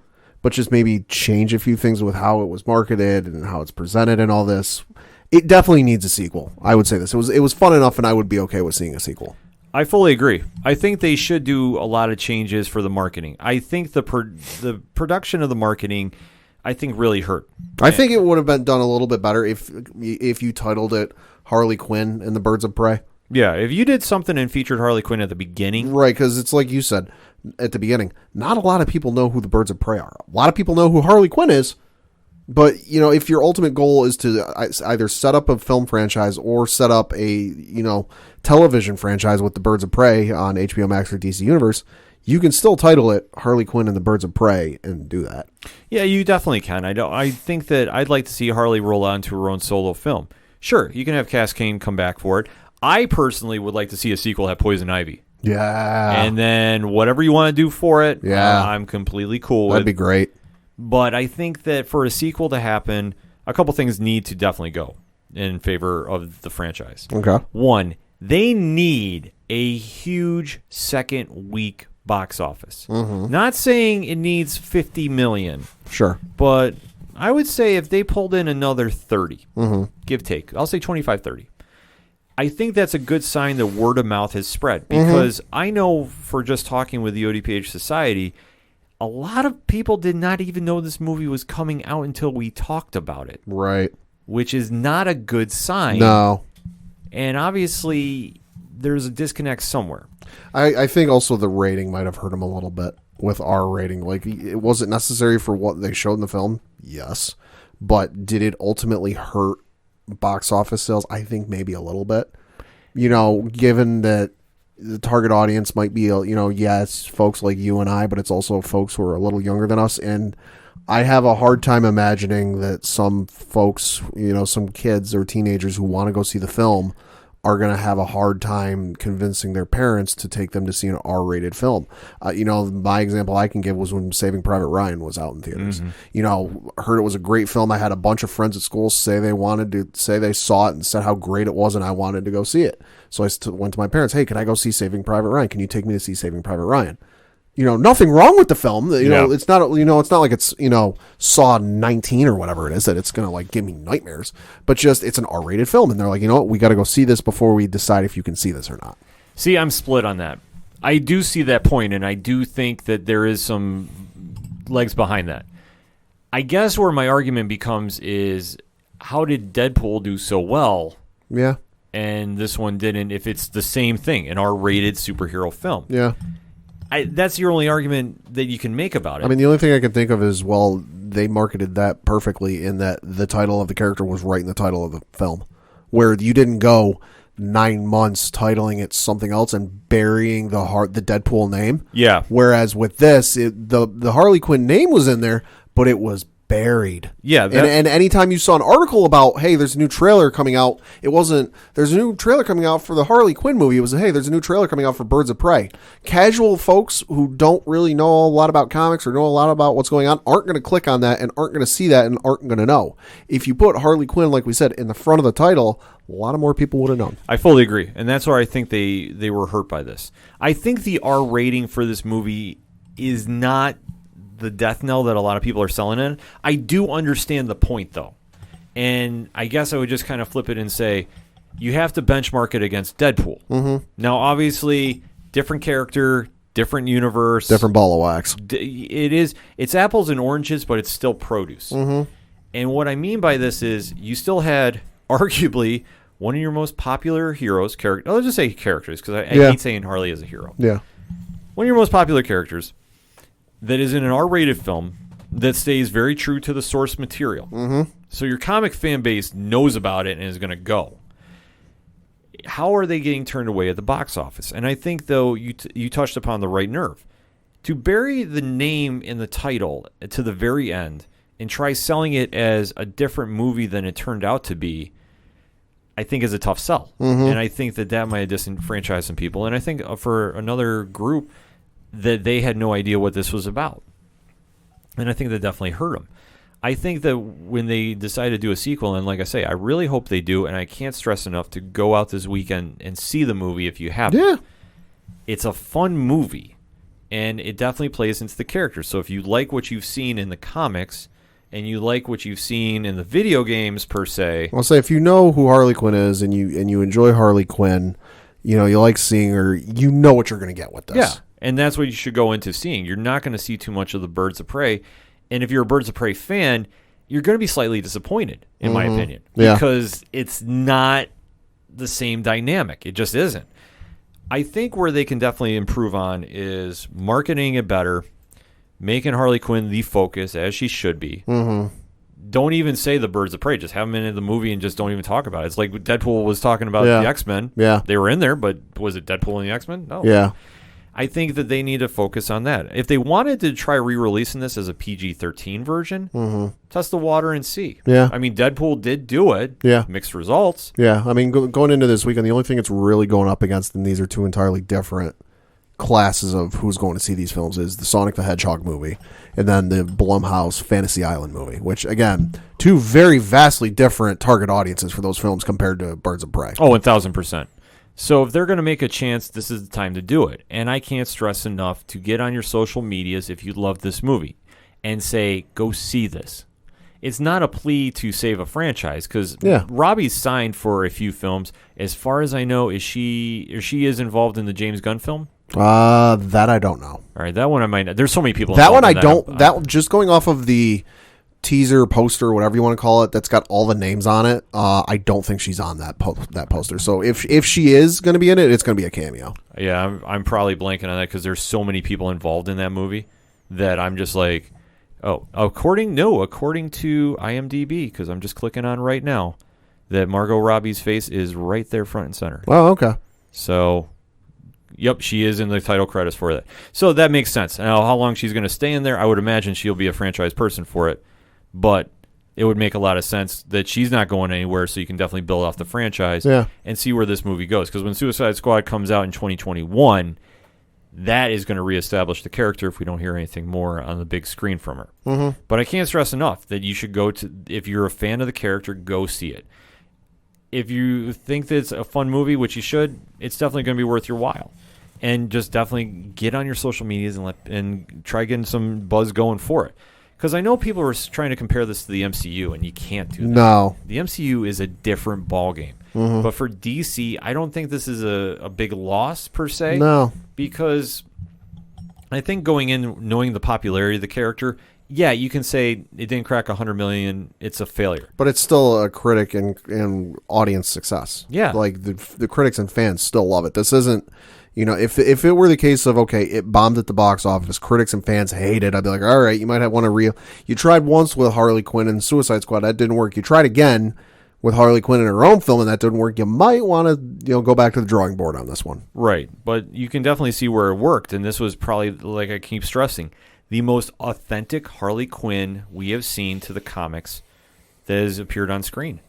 but just maybe change a few things with how it was marketed and how it's presented and all this. It definitely needs a sequel. I would say this. It was fun enough, and I would be okay with seeing a sequel. I fully agree. I think they should do a lot of changes for the marketing. I think the production of the marketing, I think, really hurt. I think it would have been done a little bit better if you titled it Harley Quinn and the Birds of Prey. Yeah, if you did something and featured Harley Quinn at the beginning. Right, because it's like you said at the beginning, not a lot of people know who the Birds of Prey are. A lot of people know who Harley Quinn is. But, if your ultimate goal is to either set up a film franchise or set up a, television franchise with the Birds of Prey on HBO Max or DC Universe, you can still title it Harley Quinn and the Birds of Prey and do that. Yeah, you definitely can. I think that I'd like to see Harley roll out into her own solo film. Sure, you can have Cass Kane come back for it. I personally would like to see a sequel have Poison Ivy. Yeah. And then whatever you want to do for it, I'm completely cool with. That'd be great. But I think that for a sequel to happen, a couple things need to definitely go in favor of the franchise. Okay. One, they need a huge second week box office. Mm-hmm. Not saying it needs 50 million. Sure. But I would say if they pulled in another 30, give take, I'll say 25, 30. I think that's a good sign that word of mouth has spread. Because I know for just talking with the ODPH Society, a lot of people did not even know this movie was coming out until we talked about it. Right. Which is not a good sign. No. And obviously, there's a disconnect somewhere. I think also the rating might have hurt him a little bit with our rating. Like, it wasn't necessary for what they showed in the film. Yes. But did it ultimately hurt box office sales? I think maybe a little bit. Given that the target audience might be, it's folks like you and I, but it's also folks who are a little younger than us. And I have a hard time imagining that some folks, some kids or teenagers who want to go see the film are going to have a hard time convincing their parents to take them to see an R-rated film. My example I can give was when Saving Private Ryan was out in theaters. Heard it was a great film. I had a bunch of friends at school say they saw it and said how great it was, and I wanted to go see it. So I went to my parents, hey, can I go see Saving Private Ryan? Can you take me to see Saving Private Ryan? Nothing wrong with the film. It's not, it's not like it's, Saw 19 or whatever it is that it's going to like give me nightmares, but just it's an R-rated film. And they're like, we got to go see this before we decide if you can see this or not. See, I'm split on that. I do see that point, and I do think that there is some legs behind that. I guess where my argument becomes is how did Deadpool do so well? Yeah. And this one didn't, if it's the same thing, an R-rated superhero film. Yeah. That's your only argument that you can make about it. I mean, the only thing I can think of is, they marketed that perfectly in that the title of the character was right in the title of the film, where you didn't go 9 months titling it something else and burying the Deadpool name. Yeah. Whereas with this, the Harley Quinn name was in there, but it was buried. Yeah. And anytime you saw an article about, hey, there's a new trailer coming out, it wasn't, there's a new trailer coming out for the Harley Quinn movie. It was, hey, there's a new trailer coming out for Birds of Prey. Casual folks who don't really know a lot about comics or know a lot about what's going on aren't going to click on that and aren't going to see that and aren't going to know. If you put Harley Quinn, like we said, in the front of the title, a lot of more people would have known. I fully agree. And that's where I think they were hurt by this. I think the R rating for this movie is not the death knell that a lot of people are selling in. I do understand the point, though. And I guess I would just kind of flip it and say, you have to benchmark it against Deadpool. Mm-hmm. Now, obviously, different character, different universe. Different ball of wax. It's apples and oranges, but it's still produce. Mm-hmm. And what I mean by this is you still had, arguably, one of your most popular heroes, let's just say characters, because I hate saying Harley as a hero. Yeah. One of your most popular characters that is in an R-rated film that stays very true to the source material. Mm-hmm. So your comic fan base knows about it and is going to go. How are they getting turned away at the box office? And I think, though, you touched upon the right nerve. To bury the name in the title to the very end and try selling it as a different movie than it turned out to be, I think is a tough sell. Mm-hmm. And I think that might disenfranchise some people. And I think for another group, that they had no idea what this was about. And I think that definitely hurt them. I think that when they decide to do a sequel, and like I say, I really hope they do, and I can't stress enough to go out this weekend and see the movie if you haven't. Yeah. It's a fun movie, and it definitely plays into the character. So if you like what you've seen in the comics and you like what you've seen in the video games per se, I'll say if you know who Harley Quinn is and you enjoy Harley Quinn, you know, you like seeing her, you know what you're going to get with this. yeah, and that's what you should go into seeing. You're not going to see too much of the Birds of Prey, and if you're a Birds of Prey fan, you're going to be slightly disappointed, in my opinion, because it's not the same dynamic. It just isn't. I think where they can definitely improve on is marketing it better, making Harley Quinn the focus, as she should be. Don't even say the Birds of Prey. Just have them in the movie and just don't even talk about it. It's like Deadpool was talking about the X-Men. Yeah. They were in there, but was it Deadpool and the X-Men? No. Yeah. I think that they need to focus on that. If they wanted to try re-releasing this as a PG-13 version, test the water and see. Yeah. I mean, Deadpool did do it. Yeah. Mixed results. Yeah. I mean, going into this weekend, the only thing it's really going up against, and these are two entirely different classes of who's going to see these films, is the Sonic the Hedgehog movie and then the Blumhouse Fantasy Island movie, which, again, two very vastly different target audiences for those films compared to Birds of Prey. Oh, 1,000%. So if they're going to make a chance, this is the time to do it. And I can't stress enough to get on your social medias if you love this movie and say, go see this. It's not a plea to save a franchise because Robbie's signed for a few films. As far as I know, she is involved in the James Gunn film? That I don't know. All right, that one I might not. There's so many people. That one I don't. That just going off of the teaser, poster, whatever you want to call it, that's got all the names on it. I don't think she's on that poster. So if she is going to be in it, it's going to be a cameo. Yeah, I'm probably blanking on that because there's so many people involved in that movie that I'm just like, oh, according to IMDb, because I'm just clicking on right now, that Margot Robbie's face is right there front and center. Oh, okay. So, yep, she is in the title credits for that. So that makes sense. Now, how long she's going to stay in there, I would imagine she'll be a franchise person for it. But it would make a lot of sense that she's not going anywhere, so you can definitely build off the franchise and see where this movie goes. Because when Suicide Squad comes out in 2021, that is going to reestablish the character if we don't hear anything more on the big screen from her. But I can't stress enough that you should go to, if you're a fan of the character, go see it. If you think that it's a fun movie, which you should, it's definitely going to be worth your while. And just definitely get on your social medias and try getting some buzz going for it. Because I know people are trying to compare this to the MCU, and you can't do that. No. The MCU is a different ballgame. But for DC, I don't think this is a big loss, per se. No. Because I think going in, knowing the popularity of the character, yeah, you can say it didn't crack 100 million, it's a failure. But it's still a critic and audience success. Yeah. Like, the critics and fans still love it. This isn't... You know, if it were the case of, okay, it bombed at the box office, critics and fans hate it, I'd be like, all right, you might have one you tried once with Harley Quinn and Suicide Squad, that didn't work. You tried again with Harley Quinn in her own film, and that didn't work. You might want to, go back to the drawing board on this one. Right, but you can definitely see where it worked, and this was probably, like I keep stressing, the most authentic Harley Quinn we have seen to the comics that has appeared on screen.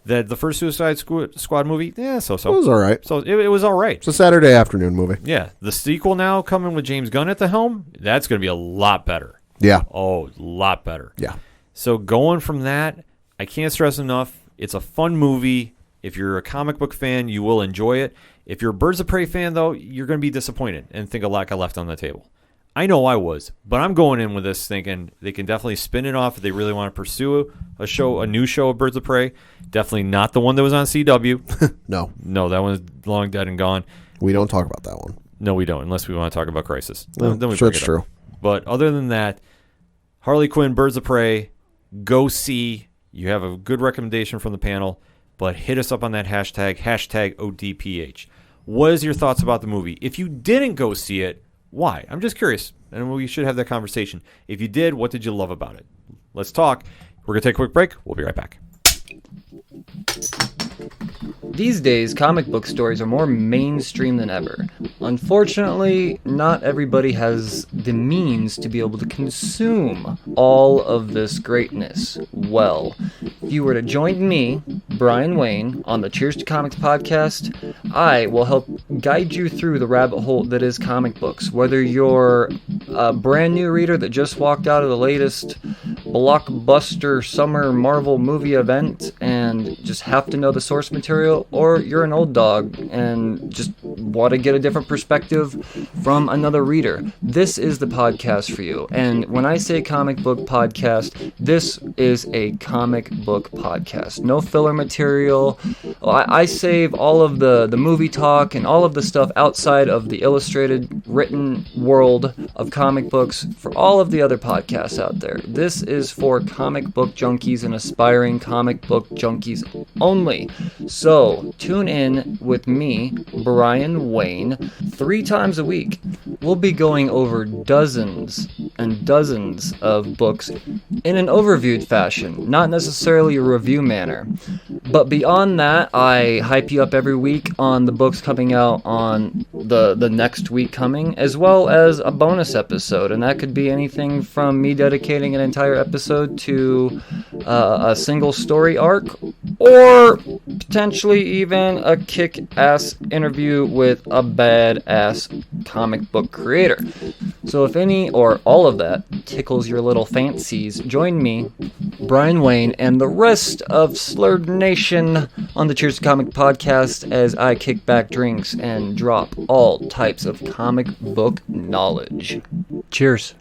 The first Suicide Squad movie, so-so. It was all right. So it was all right. It's a Saturday afternoon movie. Yeah. The sequel now coming with James Gunn at the helm, that's going to be a lot better. Yeah. Oh, a lot better. Yeah. So going from that, I can't stress enough, it's a fun movie. If you're a comic book fan, you will enjoy it. If you're a Birds of Prey fan, though, you're going to be disappointed and think a lot got left on the table. I know I was, but I'm going in with this thinking they can definitely spin it off if they really want to pursue a new show of Birds of Prey. Definitely not the one that was on CW. No, that one's long dead and gone. We don't talk about that one. No, we don't, unless we want to talk about Crisis. Well, then we sure, it's true. But other than that, Harley Quinn, Birds of Prey, go see. You have a good recommendation from the panel, but hit us up on that hashtag ODPH. What is your thoughts about the movie? If you didn't go see it, why? I'm just curious, and we should have that conversation. If you did, what did you love about it? Let's talk. We're going to take a quick break. We'll be right back. These days, comic book stories are more mainstream than ever. Unfortunately, not everybody has the means to be able to consume all of this greatness well. If you were to join me, Brian Wayne, on the Cheers to Comics podcast, I will help guide you through the rabbit hole that is comic books. Whether you're a brand new reader that just walked out of the latest blockbuster summer Marvel movie event and just have to know the source material, or you're an old dog and just want to get a different perspective from another reader, this is the podcast for you. And when I say comic book podcast, this is a comic book podcast. No filler material. I save all of the movie talk and all of the stuff outside of the illustrated, written world of comic books for all of the other podcasts out there. This is for comic book junkies and aspiring comic book junkies only. So tune in with me, Brian Wayne, 3 times a week. We'll be going over dozens and dozens of books in an overviewed fashion, not necessarily a review manner. But beyond that, I hype you up every week on the books coming out on the next week coming, as well as a bonus episode. And that could be anything from me dedicating an entire episode to a single story arc, or potentially even a kick-ass interview with a badass comic book creator. So if any or all of that tickles your little fancies, join me, Brian Wayne, and the rest of Slurred Nation on the Cheers to Comic podcast as I kick back drinks and drop all types of comic book knowledge. Cheers.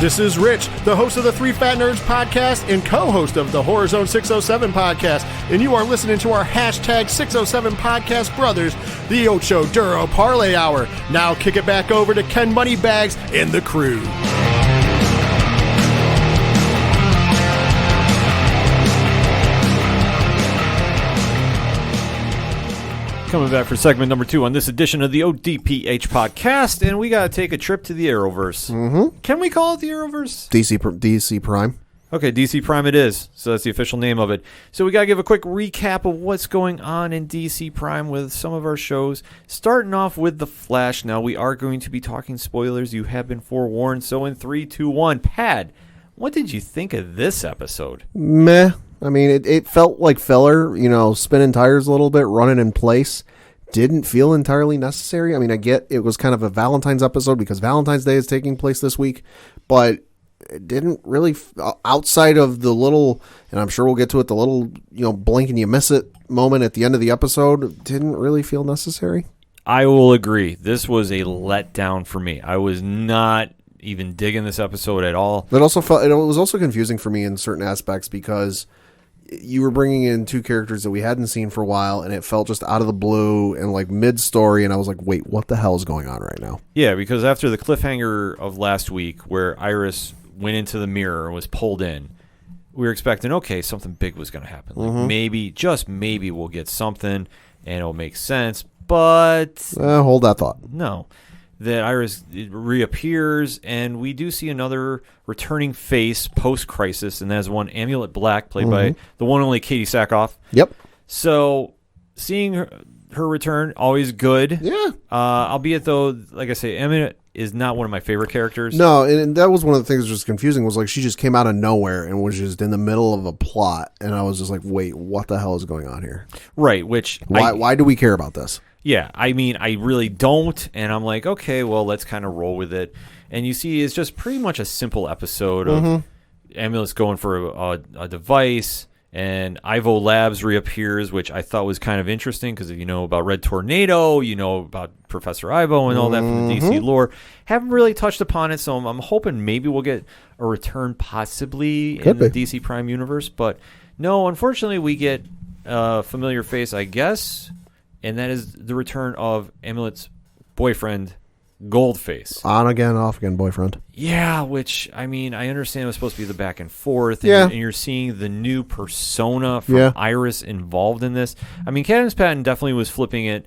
This is Rich, the host of the Three Fat Nerds podcast and co-host of the Horror Zone 607 podcast, and you are listening to our hashtag 607 podcast brothers, the Ocho Duro Parlay Hour. Now kick it back over to Ken Moneybags and the crew. Coming back for segment number 2 on this edition of the ODPH podcast, and we got to take a trip to the Arrowverse. Mm-hmm. Can we call it the Arrowverse? DC Prime. Okay, DC Prime it is. So that's the official name of it. So we got to give a quick recap of what's going on in DC Prime with some of our shows. Starting off with The Flash. Now, we are going to be talking spoilers. You have been forewarned. So in 3, 2, 1, Pad, what did you think of this episode? Meh. I mean, it felt like filler, spinning tires a little bit, running in place. Didn't feel entirely necessary. I mean, I get it was kind of a Valentine's episode because Valentine's Day is taking place this week, but it didn't really, outside of the little, and I'm sure we'll get to it, the little, blink and you miss it moment at the end of the episode, didn't really feel necessary. I will agree. This was a letdown for me. I was not even digging this episode at all. It was also confusing for me in certain aspects because you were bringing in 2 characters that we hadn't seen for a while, and it felt just out of the blue and like mid-story, and I was like, wait, what the hell is going on right now? Yeah, because after the cliffhanger of last week where Iris went into the mirror and was pulled in, we were expecting, okay, something big was going to happen. Like maybe, just maybe we'll get something and it'll make sense, but hold that thought. No. That Iris reappears, and we do see another returning face post-crisis, and that's one Amulet Black, played by the one only Katie Sackhoff. Yep. So, seeing her return, always good. Yeah. Albeit, though, like I say, Amulet is not one of my favorite characters. No, and that was one of the things that was confusing, was like she just came out of nowhere and was just in the middle of a plot, and I was just like, wait, what the hell is going on here? Right, which... Why do we care about this? Yeah, I mean, I really don't, and I'm like, okay, well, let's kind of roll with it. And you see, it's just pretty much a simple episode of Amulet's going for a device, and Ivo Labs reappears, which I thought was kind of interesting, because if you know about Red Tornado, you know about Professor Ivo and all that from the DC lore. Haven't really touched upon it, so I'm hoping maybe we'll get a return possibly in the DC Prime universe. But no, unfortunately, we get a familiar face, I guess, and that is the return of Amulet's boyfriend, Goldface. On again, off again boyfriend. Yeah, which, I mean, I understand it was supposed to be the back and forth, and you're seeing the new persona from Iris involved in this. I mean, Cadmus Patton definitely was flipping it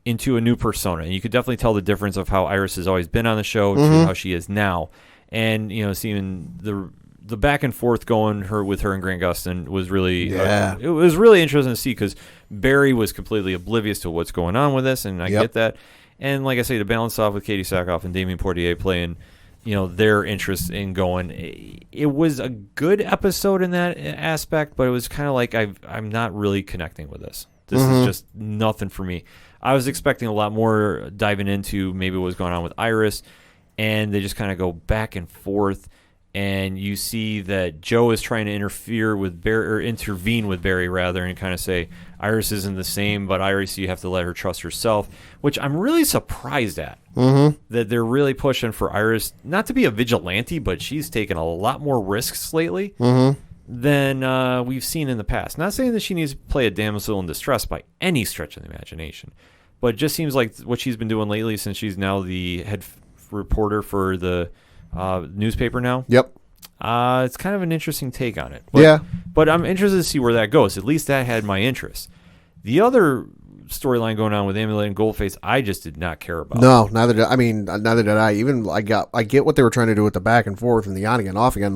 into a new persona, and you could definitely tell the difference of how Iris has always been on the show to how she is now. And, seeing the back and forth going with her and Grant Gustin was really it was really interesting to see, because Barry was completely oblivious to what's going on with this, and I get that. And like I say, to balance off with Katie Sackhoff and Damien Portier playing, their interest in going, it was a good episode in that aspect, but it was kind of like I'm not really connecting with this. This is just nothing for me. I was expecting a lot more diving into maybe what was going on with Iris, and they just kind of go back and forth. and you see that Joe is trying to intervene with Barry rather, and kind of say Iris isn't the same, but Iris, you have to let her trust herself, which I'm really surprised at. Mm-hmm. That they're really pushing for Iris not to be a vigilante, but she's taken a lot more risks lately than we've seen in the past. Not saying that she needs to play a damsel in distress by any stretch of the imagination, but it just seems like what she's been doing lately, since she's now the head reporter for the newspaper now. Yep. It's kind of an interesting take on it. But, But I'm interested to see where that goes. At least that had my interest. The other storyline going on with Amulet and Goldface, I just did not care about. No, neither did I. Even I get what they were trying to do with the back and forth and the on again, off again,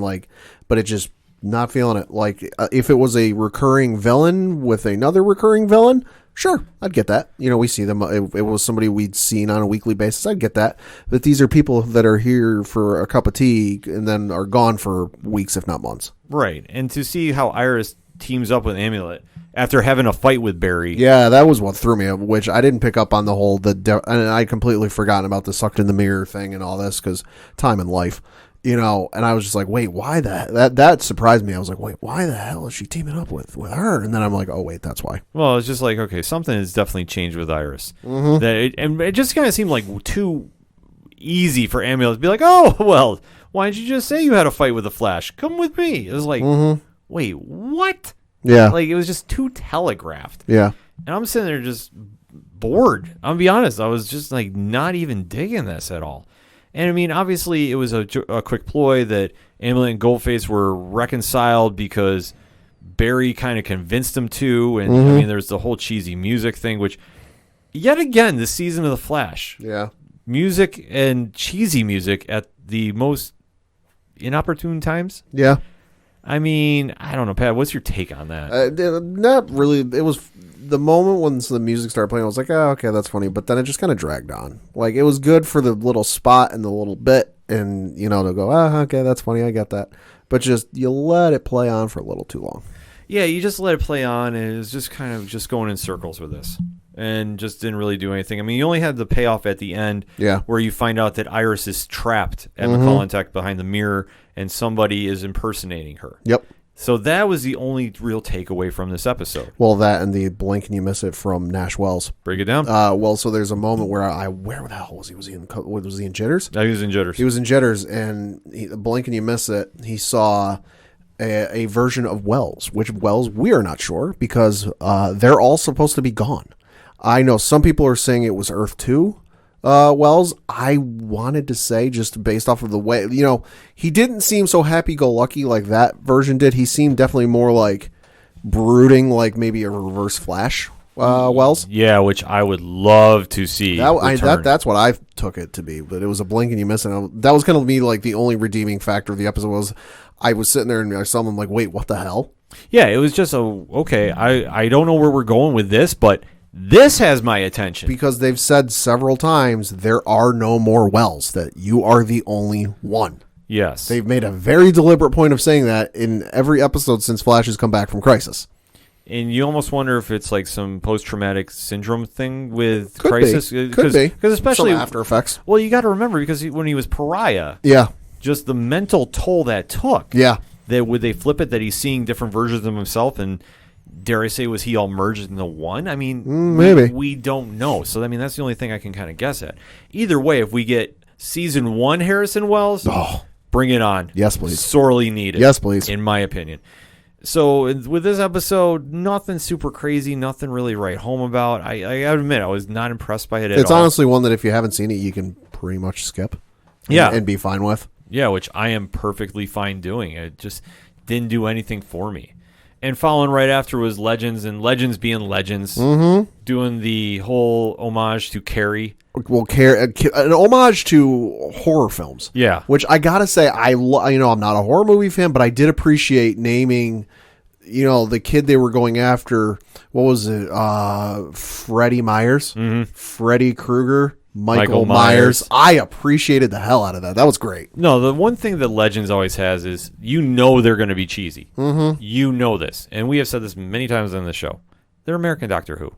but it just not feeling it. Like if it was a recurring villain with another recurring villain, sure, I'd get that. We see them. It was somebody we'd seen on a weekly basis. I'd get that. But these are people that are here for a cup of tea and then are gone for weeks, if not months. Right. And to see how Iris teams up with Amulet after having a fight with Barry. Yeah, that was what threw me, which I didn't pick up on the whole, and I completely forgotten about the sucked in the mirror thing and all this because time and life. And I was just like, wait, why that surprised me. I was like, wait, why the hell is she teaming up with her? And then I'm like, oh, wait, that's why. Well, it's just like, okay, something has definitely changed with Iris. Mm-hmm. And it just kind of seemed like too easy for Amulet to be like, oh, well, why didn't you just say you had a fight with the Flash? Come with me. It was like, wait, what? Yeah. Like, it was just too telegraphed. Yeah. And I'm sitting there just bored. I'm going to be honest. I was just like not even digging this at all. And I mean, obviously, it was a quick ploy that Amulet and Goldface were reconciled because Barry kind of convinced them to. And I mean, there's the whole cheesy music thing, which, yet again, this season of The Flash. Yeah. Music and cheesy music at the most inopportune times. Yeah. I mean, I don't know, Pat. What's your take on that? Not really. It was the moment when the music started playing. I was like, oh, okay, that's funny. But then it just kind of dragged on. Like, it was good for the little spot and the little bit, and they'll go, oh, okay, that's funny. I get that. But just you let it play on for a little too long. Yeah, you just let it play on, and it was just kind of just going in circles with this, and just didn't really do anything. I mean, you only had the payoff at the end, where you find out that Iris is trapped at McCall and Tech behind the mirror, and somebody is impersonating her. Yep. So that was the only real takeaway from this episode. Well, that and the blink and you miss it from Nash Wells. Break it down. So there's a moment where where the hell was he? Was he in Jitters? No, he was in Jitters. He was in Jitters, and blink and you miss it. He saw a version of Wells. Which Wells, we are not sure because they're all supposed to be gone. I know some people are saying it was Earth 2. Wells, I wanted to say, just based off of the way, he didn't seem so happy-go-lucky like that version did. He seemed definitely more like brooding, like maybe a reverse Flash Wells. Yeah, which I would love to see. That's what I took it to be, but it was a blink and you miss it. That was kind of me, like the only redeeming factor of the episode was I was sitting there and I saw him like, wait, what the hell? Yeah, it was just okay, I don't know where we're going with this, but this has my attention. Because they've said several times there are no more Wells, that you are the only one. Yes. They've made a very deliberate point of saying that in every episode since Flash has come back from Crisis. And you almost wonder if it's like some post-traumatic syndrome thing with Could Crisis. Could be. Because especially some after effects. Well, you got to remember, because when he was Pariah, just the mental toll that took. Yeah. That would they flip it that he's seeing different versions of himself, and dare I say, was he all merged into one? I mean, maybe. We don't know. So, I mean, that's the only thing I can kind of guess at. Either way, if we get season 1 Harrison Wells, bring it on. Yes, please. Sorely needed. Yes, please. In my opinion. So, with this episode, nothing super crazy, nothing really write home about. I admit, I was not impressed by it at all. It's honestly one that if you haven't seen it, you can pretty much skip. And be fine with. Yeah, which I am perfectly fine doing. It just didn't do anything for me. And following right after was Legends, and Legends being Legends, doing the whole homage to Carrie. Well, an homage to horror films. Yeah. Which I gotta say, I'm not a horror movie fan, but I did appreciate naming, the kid they were going after. What was it? Freddie Myers, Freddy Krueger, Michael Myers. I appreciated the hell out of that. That was great. No, the one thing that Legends always has is they're going to be cheesy. You know this. And we have said this many times on the show. They're American Doctor Who.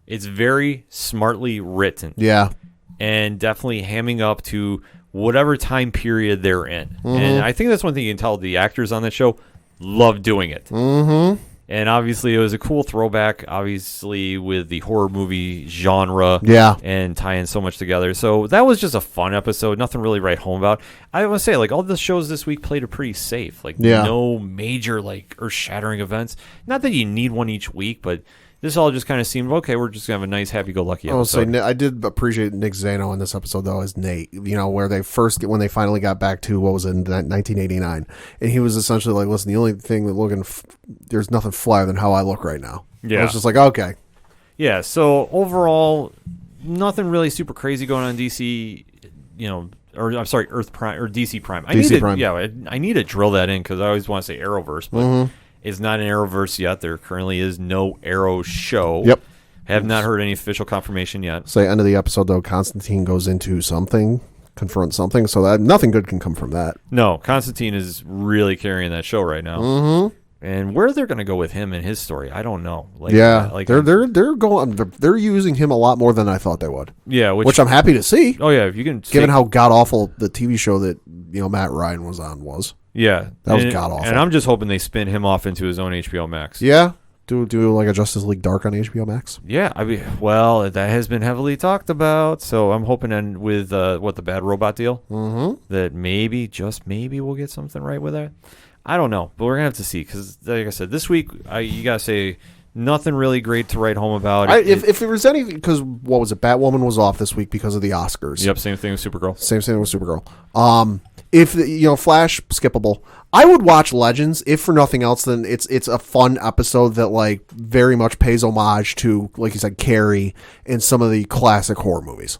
It's very smartly written. Yeah. And definitely hamming up to whatever time period they're in. And I think that's one thing you can tell the actors on that show love doing it. Mm-hmm. And obviously, it was a cool throwback, obviously, with the horror movie genre. Yeah. And tying so much together. So that was just a fun episode. Nothing really to write home about. I want to say, like, all the shows this week played it pretty safe. Like, no major, like, earth-shattering events. Not that you need one each week, but this all just kind of seemed, okay, we're just going to have a nice, happy-go-lucky episode. I did appreciate Nick Zano in this episode, though, as Nate, where when they finally got back to, what was it, in 1989. And he was essentially like, listen, the only thing that there's nothing flyer than how I look right now. Yeah. I was just like, okay. Yeah, so overall, nothing really super crazy going on in DC, Earth Prime, or DC Prime. I need to drill that in because I always want to say Arrowverse, but it's not an Arrowverse yet. There currently is no Arrow show. Yep. Have not heard any official confirmation yet. So end of the episode, though, Constantine goes into something, confronts something, so that nothing good can come from that. No, Constantine is really carrying that show right now. Mm-hmm. And where they're going to go with him and his story, I don't know. They're using him a lot more than I thought they would. Yeah, which I'm happy to see. Oh yeah, if you can, given how god awful the TV show that Matt Ryan was on was. Yeah, that was god awful. And I'm just hoping they spin him off into his own HBO Max. Yeah, do like a Justice League Dark on HBO Max. Yeah, that has been heavily talked about. So I'm hoping with the Bad Robot deal, that maybe, just maybe, we'll get something right with that. I don't know, but we're gonna have to see because, like I said, this week you gotta say nothing really great to write home about. If there was anything, because what was it? Batwoman was off this week because of the Oscars. Yep, same thing with Supergirl. If Flash, skippable. I would watch Legends if for nothing else. Then it's a fun episode that like very much pays homage to, like you said, Carrie and some of the classic horror movies.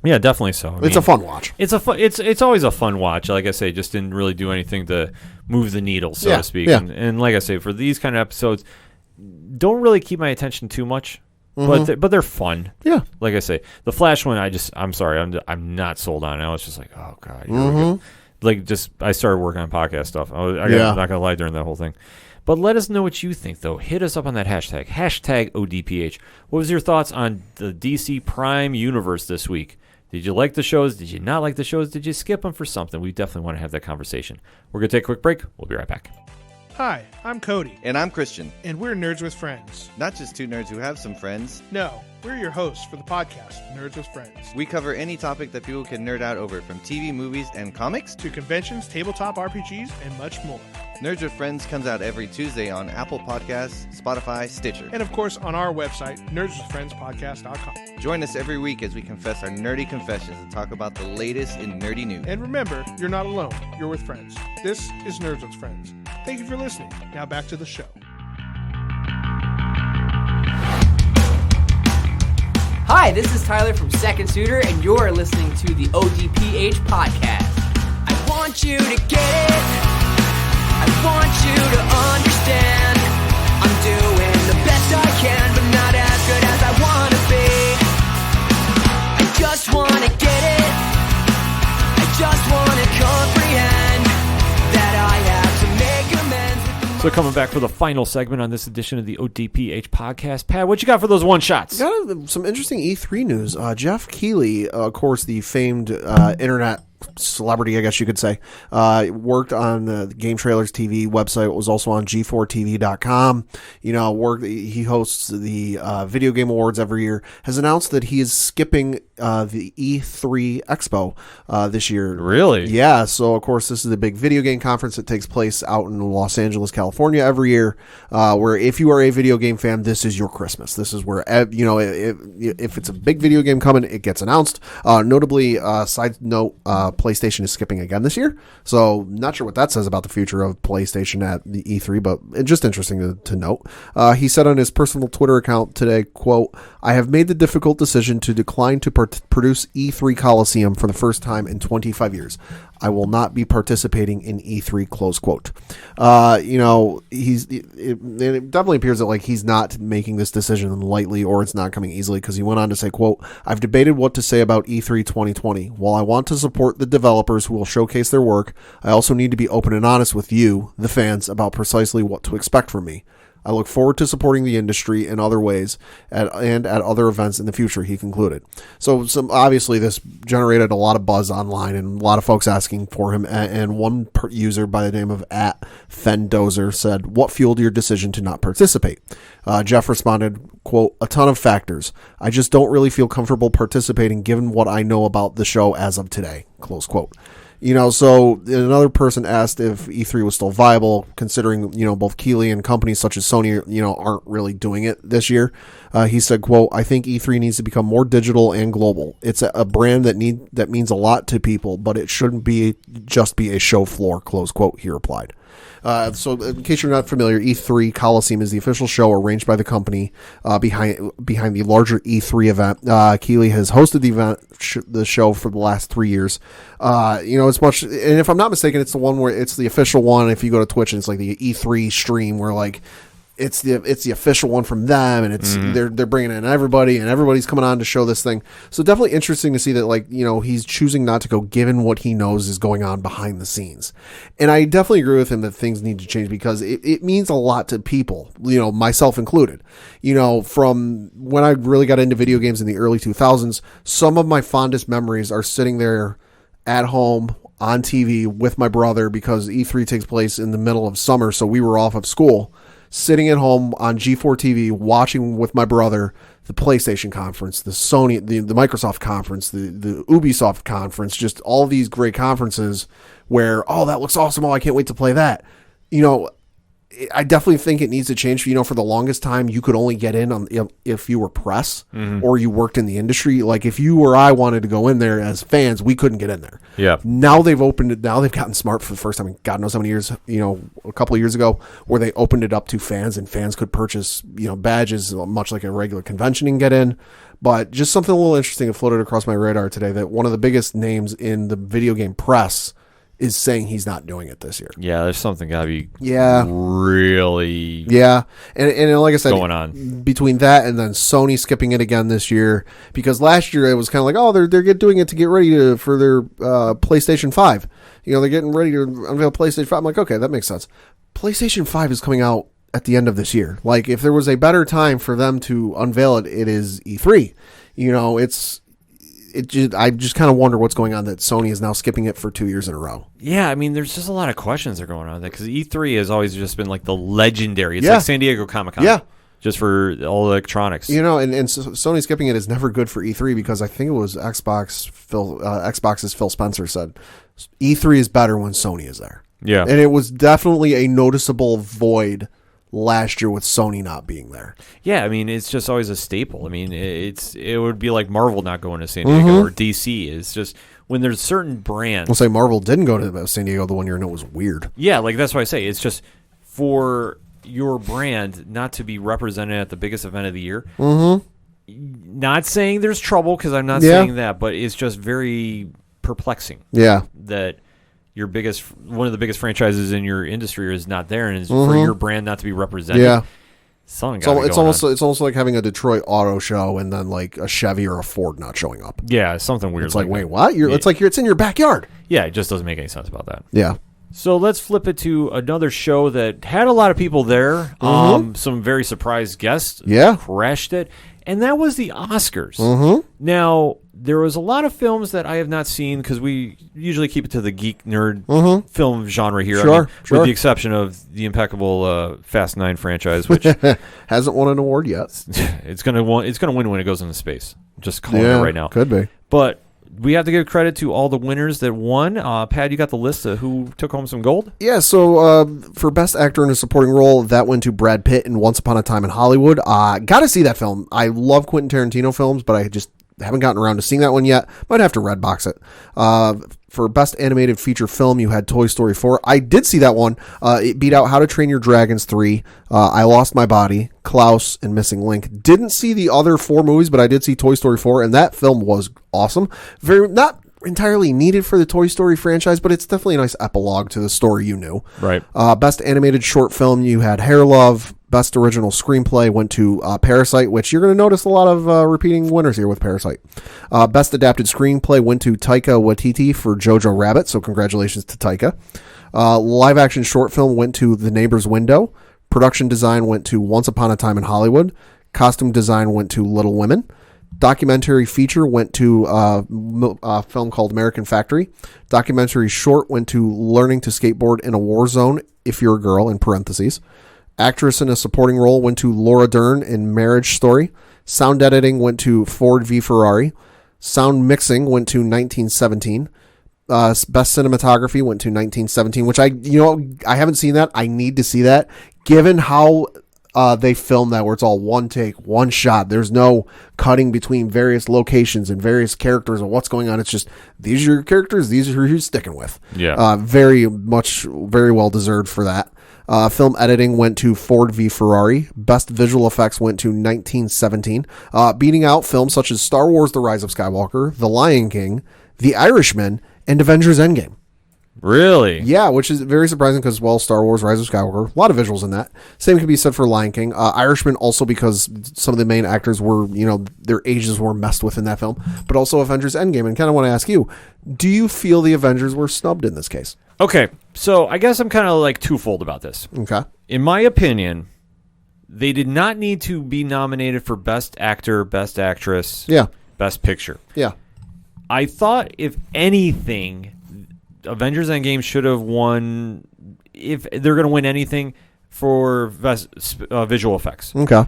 Yeah, definitely so. It's a fun watch. It's always a fun watch. Like I say, just didn't really do anything to move the needle, so to speak. Yeah. And like I say, for these kind of episodes, don't really keep my attention too much, but they're fun. Yeah. Like I say, the Flash one, I'm sorry, I'm not sold on. I was just like, oh god, here we go. Like I started working on podcast stuff. I'm not gonna lie during that whole thing. But let us know what you think, though. Hit us up on that hashtag ODPH. What was your thoughts on the DC Prime universe this week? Did you like the shows? Did you not like the shows? Did you skip them for something? We definitely want to have that conversation. We're going to take a quick break. We'll be right back. Hi, I'm Cody. And I'm Christian. And we're Nerds with Friends. Not just two nerds who have some friends. No, we're your hosts for the podcast, Nerds with Friends. We cover any topic that people can nerd out over, from TV, movies, and comics, to conventions, tabletop RPGs, and much more. Nerds with Friends comes out every Tuesday on Apple Podcasts, Spotify, Stitcher. And of course on our website, nerdswithfriendspodcast.com. Join us every week as we confess our nerdy confessions and talk about the latest in nerdy news. And remember, you're not alone. You're with friends. This is Nerds with Friends. Thank you for listening. Now back to the show. Hi, this is Tyler from Second Suitor, and you're listening to the ODPH podcast. I want you to get it. I want you to understand. I'm doing the best I can, but not as good as I want to be. I just want to get it. I just want to comprehend that I have to make amends. So coming back for the final segment on this edition of the ODPH podcast. Pat, what you got for those one-shots? Got some interesting E3 news. Jeff Keighley, of course, the famed internet celebrity, I guess you could say, worked on the Game Trailers TV website. Was also on G4TV.com. He hosts the Video Game Awards every year. Has announced that he is skipping the E3 Expo this year. Really? Yeah. So of course, this is a big video game conference that takes place out in Los Angeles, California every year. Where if you are a video game fan, this is your Christmas. This is where if it's a big video game coming, it gets announced. Notably, side note. PlayStation is skipping again this year, so not sure what that says about the future of PlayStation at the E3, but it's just interesting to note. He said on his personal Twitter account today, quote, "I have made the difficult decision to decline to produce E3 Coliseum for the first time in 25 years. I will not be participating in E3, close quote." It definitely appears that like he's not making this decision lightly, or it's not coming easily, because he went on to say, quote, "I've debated what to say about E3 2020. While I want to support the developers who will showcase their work, I also need to be open and honest with you, the fans, about precisely what to expect from me. I look forward to supporting the industry in other ways and at other events in the future, he concluded. So obviously this generated a lot of buzz online and a lot of folks asking for him. And one user by the name of @Fendozer said, "What fueled your decision to not participate?" Jeff responded, quote, "A ton of factors. I just don't really feel comfortable participating given what I know about the show as of today," close quote. So another person asked if E3 was still viable, considering, both Keighley and companies such as Sony, aren't really doing it this year. He said, quote, "I think E3 needs to become more digital and global. It's a brand that means a lot to people, but it shouldn't just be a show floor," close quote, he replied. So in case you're not familiar, E3 Coliseum is the official show arranged by the company behind the larger E3 event. Keighley has hosted the show for the last 3 years. It's much, and if I'm not mistaken, it's the one where it's the official one. If you go to Twitch, and it's like the E3 stream where like it's the official one from them, and it's they're bringing in everybody, and everybody's coming on to show this thing. So definitely interesting to see that he's choosing not to go given what he knows is going on behind the scenes. And I definitely agree with him that things need to change because it means a lot to people, myself included. From when I really got into video games in the early 2000s, some of my fondest memories are sitting there at home on TV with my brother, because E3 takes place in the middle of summer, so we were off of school, sitting at home on G4 TV, watching with my brother the PlayStation conference, the Sony, the Microsoft conference, the Ubisoft conference, just all these great conferences where, oh, that looks awesome. Oh, I can't wait to play that. I definitely think it needs to change. For the longest time, you could only get in on if you were press or you worked in the industry. Like if you or I wanted to go in there as fans, we couldn't get in there. Yeah. Now they've opened it. Now they've gotten smart for the first time in God knows how many years. A couple of years ago, where they opened it up to fans, and fans could purchase badges, much like a regular convention, and get in. But just something a little interesting that floated across my radar today, that one of the biggest names in the video game press is saying he's not doing it this year. Yeah, there's something got to be really and like I said, going on between that and then Sony skipping it again this year, because last year it was kind of like, oh, they're doing it to get ready for their PlayStation 5. They're getting ready to unveil PlayStation 5. I'm like, okay, that makes sense. PlayStation 5 is coming out at the end of this year. Like, if there was a better time for them to unveil it, it is E3. I just kind of wonder what's going on that Sony is now skipping it for 2 years in a row. Yeah, I mean, there's just a lot of questions that are going on there, because E3 has always just been like the legendary. It's like San Diego Comic-Con. Yeah. Just for all electronics. And Sony skipping it is never good for E3, because I think it was Xbox's Phil Spencer said, E3 is better when Sony is there. Yeah. And it was definitely a noticeable void last year with Sony not being there. Yeah, I mean, it's just always a staple. I mean, it would be like Marvel not going to San Diego or DC. It's just when there's certain brands. I'll say Marvel didn't go to San Diego the one year, and it was weird. Yeah, like that's why I say it's just for your brand not to be represented at the biggest event of the year. Not saying there's trouble, because I'm not saying that, but it's just very perplexing. Yeah, that one of the biggest franchises in your industry is not there, and is for your brand not to be represented. Yeah, it's almost like having a Detroit Auto Show and then like a Chevy or a Ford not showing up. Yeah, something weird. It's like wait, what? It's in your backyard. Yeah, it just doesn't make any sense about that. Yeah. So let's flip it to another show that had a lot of people there. Some very surprised guests. Yeah, crashed it, and that was the Oscars. Now, there was a lot of films that I have not seen, because we usually keep it to the geek nerd film genre here. Sure. With the exception of the impeccable Fast 9 franchise, which hasn't won an award yet. It's gonna win when it goes into space. Just calling it right now. Could be. But we have to give credit to all the winners that won. Pat, you got the list of who took home some gold? Yeah, so for Best Actor in a Supporting Role, that went to Brad Pitt in Once Upon a Time in Hollywood. Got to see that film. I love Quentin Tarantino films, but I just haven't gotten around to seeing that one yet. Might have to Redbox it. For Best Animated Feature Film, you had Toy Story 4. I did see that one. It beat out How to Train Your Dragons 3, I Lost My Body, Klaus, and Missing Link. Didn't see the other 4 movies, but I did see Toy Story 4, and that film was awesome. Not entirely needed for the Toy Story franchise, but it's definitely a nice epilogue to the story you knew. Right. Best Animated Short Film, you had Hair Love. Best Original Screenplay went to Parasite, which you're going to notice a lot of repeating winners here with Parasite. Best Adapted Screenplay went to Taika Waititi for Jojo Rabbit, so congratulations to Taika. Live Action Short Film went to The Neighbor's Window. Production design went to Once Upon a Time in Hollywood. Costume design went to Little Women. Documentary feature went to a film called American Factory. Documentary short went to Learning to Skateboard in a War Zone, If You're a Girl, in parentheses. Actress in a supporting role went to Laura Dern in Marriage Story. Sound editing went to Ford v Ferrari. Sound mixing went to 1917. Best cinematography went to 1917, which I haven't seen that. I need to see that. Given how they filmed that, where it's all one take, one shot. There's no cutting between various locations and various characters and what's going on. It's just, these are your characters, these are who you're sticking with. Yeah. Very well deserved for that. Film editing went to Ford v Ferrari. Best visual effects went to 1917. Beating out films such as Star Wars The Rise of Skywalker, The Lion King, The Irishman, and Avengers Endgame. Really? Yeah, which is very surprising because, well, Star Wars Rise of Skywalker, a lot of visuals in that. Same can be said for Lion King. Irishman also because some of the main actors were, their ages were messed with in that film. But also Avengers Endgame. And kind of want to ask you, do you feel the Avengers were snubbed in this case? Okay, so I guess I'm kind of like twofold about this. Okay. In my opinion, they did not need to be nominated for Best Actor, Best Actress, Best Picture. Yeah. I thought, if anything, Avengers Endgame should have won, if they're going to win anything, for best visual effects. Okay.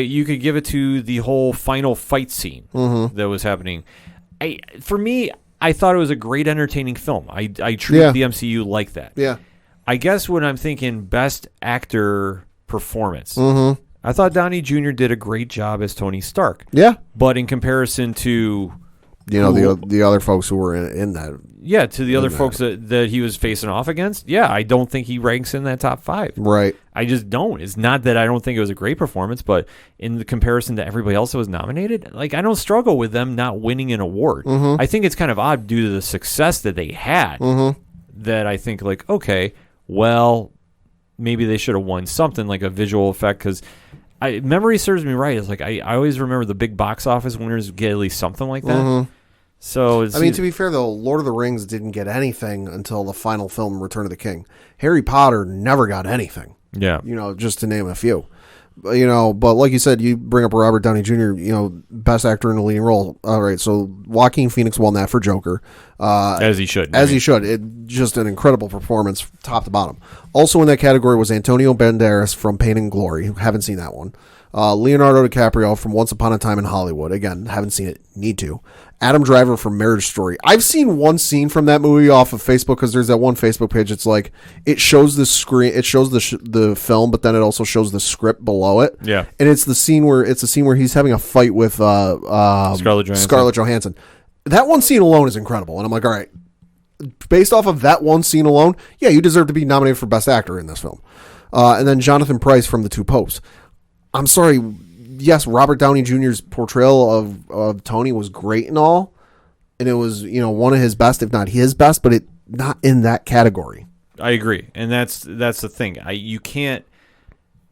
You could give it to the whole final fight scene that was happening. For me, I thought it was a great, entertaining film. I treat the MCU like that. Yeah. I guess when I'm thinking best actor performance, I thought Downey Jr. did a great job as Tony Stark. Yeah. But in comparison to the other folks who were in that. Yeah, to the other folks that he was facing off against, I don't think he ranks in that top 5. Right. I just don't. It's not that I don't think it was a great performance, but in the comparison to everybody else that was nominated, I don't struggle with them not winning an award. I think it's kind of odd due to the success that they had that I think, okay, well, maybe they should have won something like a visual effect, because memory serves me right. It's I always remember the big box office winners get at least something like that. So to be fair though, Lord of the Rings didn't get anything until the final film, Return of the King. Harry Potter never got anything. Yeah. Just to name a few. But like you said, you bring up Robert Downey Jr., best actor in a leading role. All right, so Joaquin Phoenix won that for Joker. As he should. He should. Just an incredible performance, top to bottom. Also in that category was Antonio Banderas from Pain and Glory. Haven't seen that one. Leonardo DiCaprio from Once Upon a Time in Hollywood. Again, haven't seen it. Need to. Adam Driver from Marriage Story. I've seen one scene from that movie off of Facebook, because there's that one Facebook page. It's it shows the screen, it shows the film, but then it also shows the script below it. Yeah, and it's the scene where he's having a fight with Scarlett Johansson. That one scene alone is incredible, and I'm like, all right, based off of that one scene alone, you deserve to be nominated for Best Actor in this film. And then Jonathan Pryce from The Two Popes. I'm sorry. Yes, Robert Downey Jr.'s portrayal of Tony was great and all, and it was one of his best, if not his best, but it not in that category. I agree, and that's the thing. You can't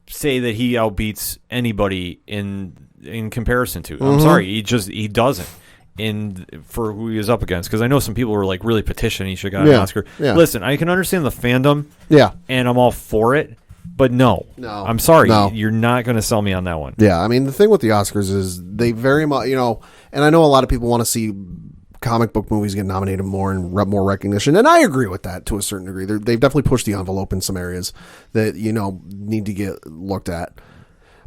say that he outbeats anybody in comparison to. I'm sorry, he doesn't. For who he was up against, because I know some people were really petitioning he should have got an Oscar. Yeah. Listen, I can understand the fandom. Yeah, and I'm all for it. But no, I'm sorry. No. You're not going to sell me on that one. Yeah, I mean, the thing with the Oscars is they very much, and I know a lot of people want to see comic book movies get nominated more and more recognition, and I agree with that to a certain degree. They've definitely pushed the envelope in some areas that, need to get looked at.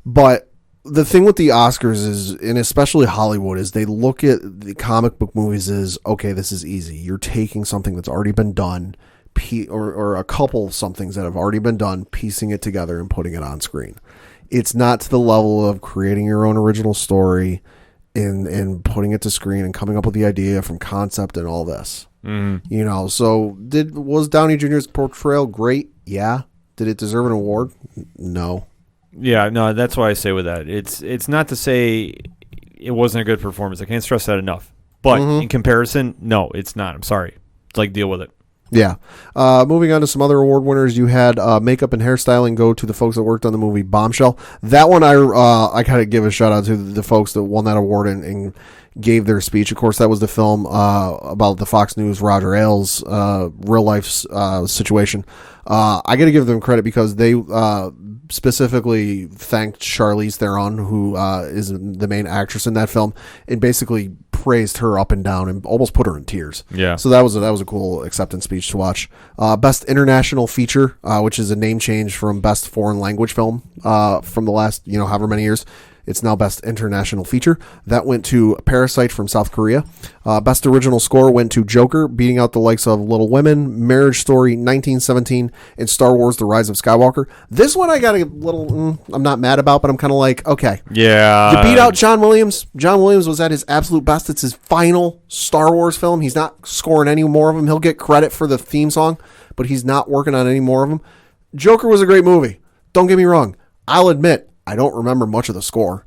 But the thing with the Oscars is, and especially Hollywood, is they look at the comic book movies as, okay, this is easy. You're taking something that's already been done, or a couple somethings that have already been done, piecing it together and putting it on screen. It's not to the level of creating your own original story and putting it to screen and coming up with the idea from concept and all this. So was Downey Jr.'s portrayal great? Yeah. Did it deserve an award? No. Yeah, no, that's why I say with that. It's not to say it wasn't a good performance. I can't stress that enough. But in comparison, no, it's not. I'm sorry. Deal with it. Yeah. Moving on to some other award winners, you had makeup and hairstyling go to the folks that worked on the movie Bombshell. That one I gotta give a shout out to the folks that won that award and gave their speech. Of course, that was the film about the Fox News Roger Ailes real life situation. I got to give them credit because they specifically thanked Charlize Theron, who is the main actress in that film, and basically praised her up and down and almost put her in tears. Yeah. So that was a cool acceptance speech to watch. Best International Feature, which is a name change from Best Foreign Language Film from the last, however many years. It's now Best International Feature. That went to Parasite from South Korea. Best Original Score went to Joker, beating out the likes of Little Women, Marriage Story, 1917, and Star Wars The Rise of Skywalker. This one I got a little, I'm not mad about, but I'm kind of like, okay. Yeah. You beat out John Williams. John Williams was at his absolute best. It's his final Star Wars film. He's not scoring any more of them. He'll get credit for the theme song, but he's not working on any more of them. Joker was a great movie. Don't get me wrong. I'll admit, I don't remember much of the score.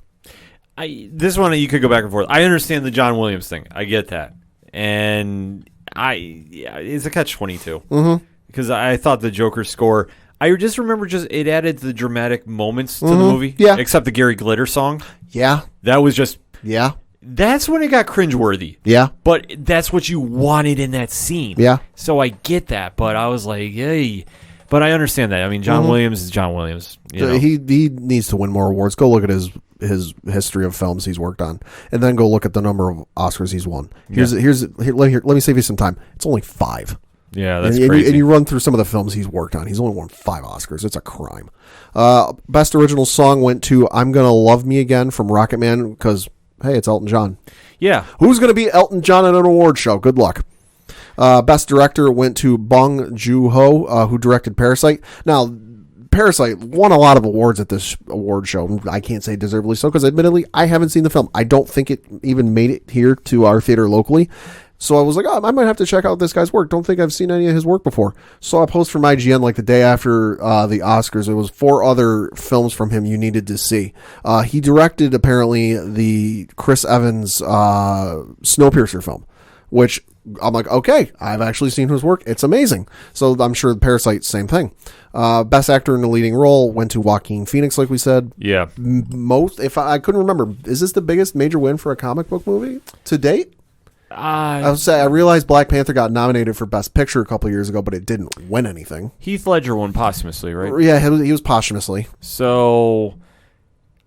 This one, you could go back and forth. I understand the John Williams thing. I get that. And it's a catch-22. Mm-hmm. Because I thought the Joker score, I just remember it added the dramatic moments to the movie. Yeah. Except the Gary Glitter song. Yeah. That was just... Yeah. That's when it got cringeworthy. Yeah. But that's what you wanted in that scene. Yeah. So I get that, but I was like, hey... But I understand that. I mean, John Williams is John Williams. He needs to win more awards. Go look at his history of films he's worked on, and then go look at the number of Oscars he's won. Let me save you some time. It's only 5. Yeah, that's crazy. crazy. And you run through some of the films he's worked on. He's only won 5 Oscars. It's a crime. Best Original Song went to "I'm Gonna Love Me Again" from Rocketman because, hey, it's Elton John. Yeah. Who's going to be Elton John at an award show? Good luck. Best Director went to Bong Joon-ho, who directed Parasite. Now, Parasite won a lot of awards at this award show. I can't say deservedly so because, admittedly, I haven't seen the film. I don't think it even made it here to our theater locally. So I was like, I might have to check out this guy's work. Don't think I've seen any of his work before. Saw a post from IGN like the day after the Oscars. It was 4 other films from him you needed to see. He directed, apparently, the Chris Evans Snowpiercer film, which... I'm like, okay, I've actually seen his work. It's amazing. So I'm sure Parasite, same thing. Best Actor in a Leading Role went to Joaquin Phoenix, like we said. Yeah. If I couldn't remember, is this the biggest major win for a comic book movie to date? I realized Black Panther got nominated for Best Picture a couple of years ago, but it didn't win anything. Heath Ledger won posthumously, right? Yeah, he was posthumously. So...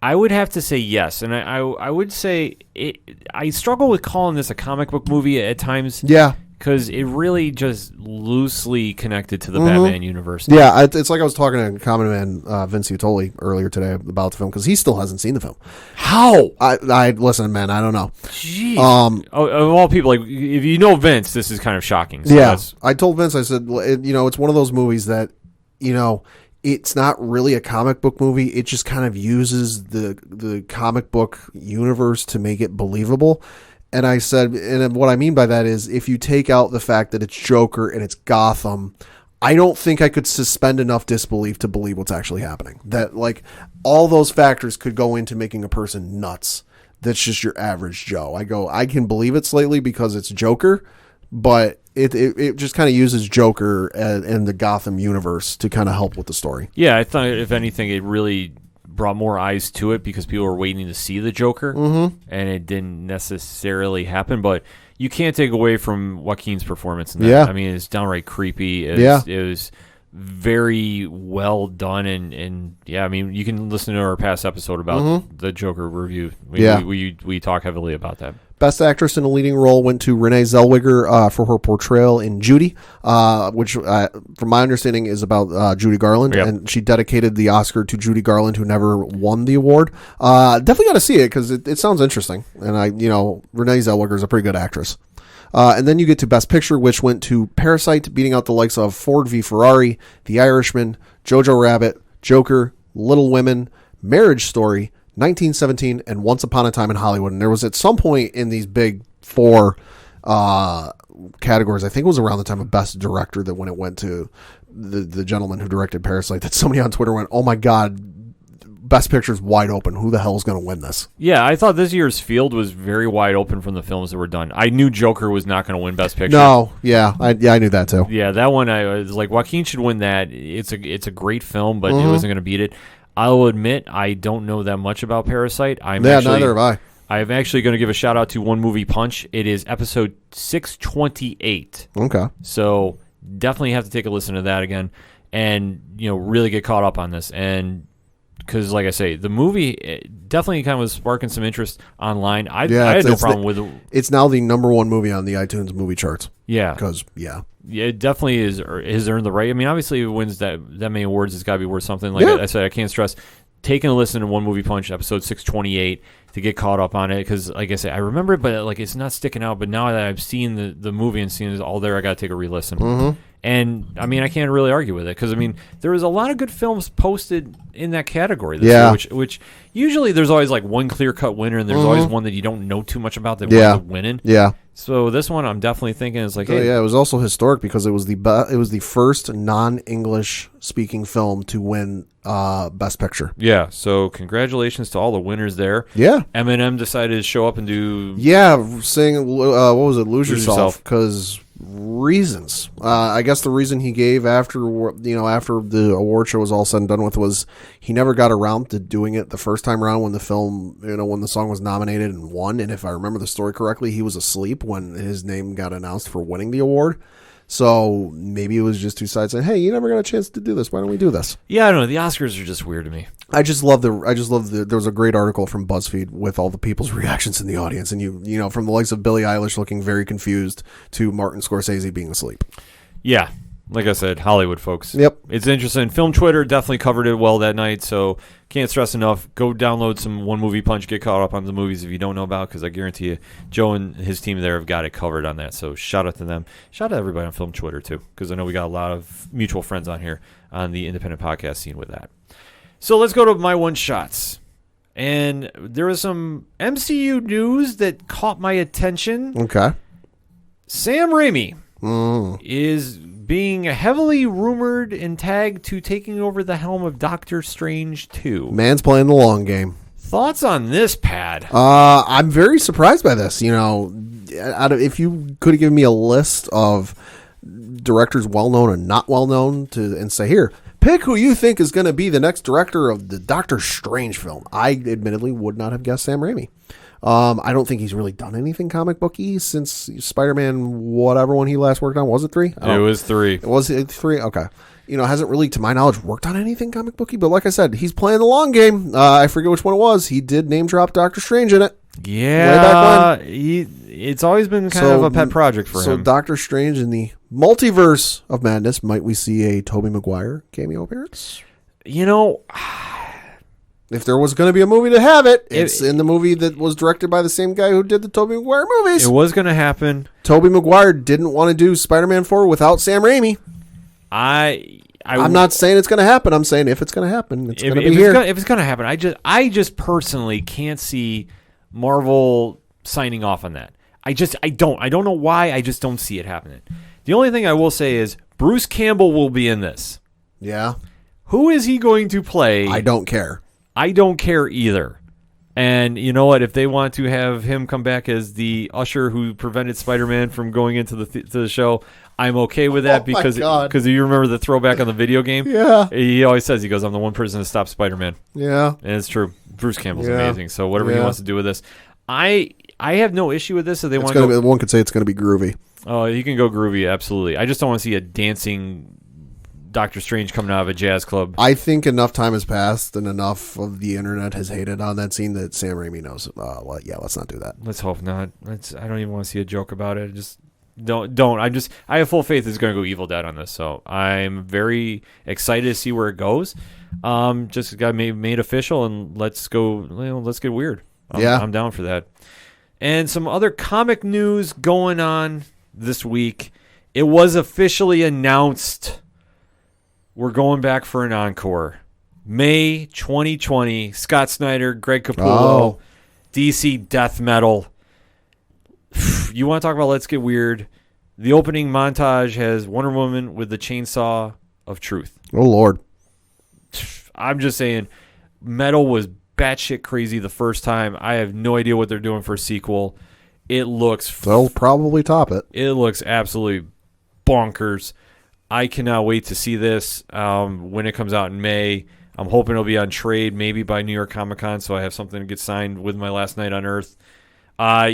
I would have to say yes, and I would say I struggle with calling this a comic book movie at times. Yeah, because it really just loosely connected to the Batman universe. Yeah, it's like I was talking to Common Man Vince Utoli earlier today about the film because he still hasn't seen the film. How? I listen, man. I don't know. Jeez. Of all people, like if you know Vince, this is kind of shocking. So yeah, I told Vince, I said, it's one of those movies that it's not really a comic book movie. It just kind of uses the comic book universe to make it believable. And I said, and what I mean by that is if you take out the fact that it's Joker and it's Gotham, I don't think I could suspend enough disbelief to believe what's actually happening. That like all those factors could go into making a person nuts. That's just your average Joe. I can believe it slightly because it's Joker, but it just kind of uses Joker and the Gotham universe to kind of help with the story. Yeah, I thought if anything, it really brought more eyes to it because people were waiting to see the Joker, and it didn't necessarily happen. But you can't take away from Joaquin's performance in that. Yeah. I mean, it's downright creepy. It was very well done, and yeah, I mean, you can listen to our past episode about the Joker review. We talk heavily about that. Best Actress in a Leading Role went to Renee Zellweger for her portrayal in Judy, which, from my understanding, is about Judy Garland, and she dedicated the Oscar to Judy Garland, who never won the award. Definitely got to see it because it sounds interesting, and Renee Zellweger is a pretty good actress. And then you get to Best Picture, which went to Parasite, beating out the likes of Ford v. Ferrari, The Irishman, Jojo Rabbit, Joker, Little Women, Marriage Story, 1917, and Once Upon a Time in Hollywood. And there was at some point in these big 4 categories, I think it was around the time of Best Director, that when it went to the gentleman who directed Parasite, that somebody on Twitter went, oh my God, Best Picture's wide open. Who the hell is going to win this? Yeah, I thought this year's field was very wide open from the films that were done. I knew Joker was not going to win Best Picture. No, I knew that too. Yeah, that one I was like, Joaquin should win that. It's a great film, but it wasn't going to beat it. I'll admit I don't know that much about Parasite. Neither have I. I'm actually going to give a shout out to One Movie Punch. It is episode 628. Okay. So definitely have to take a listen to that again and, really get caught up on this. And because, like I say, the movie definitely kind of was sparking some interest online. I had no problem with it. It's now the #1 movie on the iTunes movie charts. Yeah. Because, Yeah, it definitely has earned the right. I mean, obviously, if it wins that many awards, it's got to be worth something. Like I said, I can't stress taking a listen to One Movie Punch, episode 628, to get caught up on it. Because, like I said, I remember it, but it's not sticking out. But now that I've seen the movie and seen it all there, I got to take a re-listen. Mm-hmm. And, I mean, I can't really argue with it. Because, I mean, there was a lot of good films posted in that category this year, which usually there's always, one clear-cut winner, and there's always one that you don't know too much about that winds up winning. Yeah. So this one, I'm definitely thinking it's hey. Yeah, it was also historic because it was the first non-English speaking film to win Best Picture. Yeah, so congratulations to all the winners there. Yeah. Eminem decided to show up and do... Yeah, sing, what was it, Lose Yourself, because reasons. I guess the reason he gave after the award show was all said and done with was he never got around to doing it the first time around when the film, when the song was nominated and won. And if I remember the story correctly, he was asleep when his name got announced for winning the award. So maybe it was just two sides saying, "Hey, you never got a chance to do this. Why don't we do this?" Yeah, I don't know. The Oscars are just weird to me. I just love there was a great article from BuzzFeed with all the people's reactions in the audience, and you from the likes of Billie Eilish looking very confused to Martin Scorsese being asleep. Yeah, like I said, Hollywood folks. Yep, it's interesting. Film Twitter definitely covered it well that night, so can't stress enough. Go download some One Movie Punch, get caught up on the movies if you don't know about, because I guarantee you, Joe and his team there have got it covered on that. So shout out to them. Shout out to everybody on Film Twitter too, because I know we got a lot of mutual friends on here on the independent podcast scene with that. So let's go to my one shots. And there was some MCU news that caught my attention. Okay. Sam Raimi is being heavily rumored and tagged to taking over the helm of Doctor Strange 2. Man's playing the long game. Thoughts on this, Pad? I'm very surprised by this. If you could have given me a list of directors well-known and not well-known and say, here, pick who you think is going to be the next director of the Doctor Strange film, I admittedly would not have guessed Sam Raimi. I don't think he's really done anything comic booky since Spider-Man, whatever one he last worked on. Was it 3? It was 3. Was it 3? Okay. Hasn't really, to my knowledge, worked on anything comic booky, but like I said, he's playing the long game. I forget which one it was. He did name drop Doctor Strange in it. Yeah. Way back when. It's always been kind of a pet project for him. So Doctor Strange in the multiverse of madness, might we see a Tobey Maguire cameo appearance? If there was going to be a movie to have it, it's in the movie that was directed by the same guy who did the Tobey Maguire movies. It was going to happen. Tobey Maguire didn't want to do Spider-Man 4 without Sam Raimi. I'm not saying it's going to happen. I'm saying if it's going to happen, it's going to be here. If it's going to happen, I just personally can't see Marvel signing off on that. I don't know why. I just don't see it happening. The only thing I will say is Bruce Campbell will be in this. Yeah. Who is he going to play? I don't care. I don't care either. And you know what? If they want to have him come back as the usher who prevented Spider-Man from going into the show, I'm okay with that because you remember the throwback on the video game? Yeah. He always says, I'm the one person to stop Spider-Man. Yeah. And it's true. Bruce Campbell's amazing. So whatever he wants to do with this, I have no issue with this. If they want to one could say it's going to be groovy. Oh, you can go groovy, absolutely. I just don't want to see a dancing Doctor Strange coming out of a jazz club. I think enough time has passed and enough of the internet has hated on that scene that Sam Raimi knows. Let's not do that. Let's hope not. I don't even want to see a joke about it. Just don't. I have full faith it's going to go Evil Dead on this. So I'm very excited to see where it goes. Just got made official and let's go. Let's get weird. I'm down for that. And some other comic news going on this week. It was officially announced. We're going back for an encore. May 2020, Scott Snyder, Greg Capullo, DC Death Metal. You want to talk about Let's Get Weird? The opening montage has Wonder Woman with the chainsaw of truth. Oh, Lord. I'm just saying, metal was batshit crazy the first time. I have no idea what they're doing for a sequel. It looks... They'll probably top it. It looks absolutely bonkers. I cannot wait to see this when it comes out in May. I'm hoping it'll be on trade, maybe by New York Comic Con, so I have something to get signed with my Last Night on Earth. I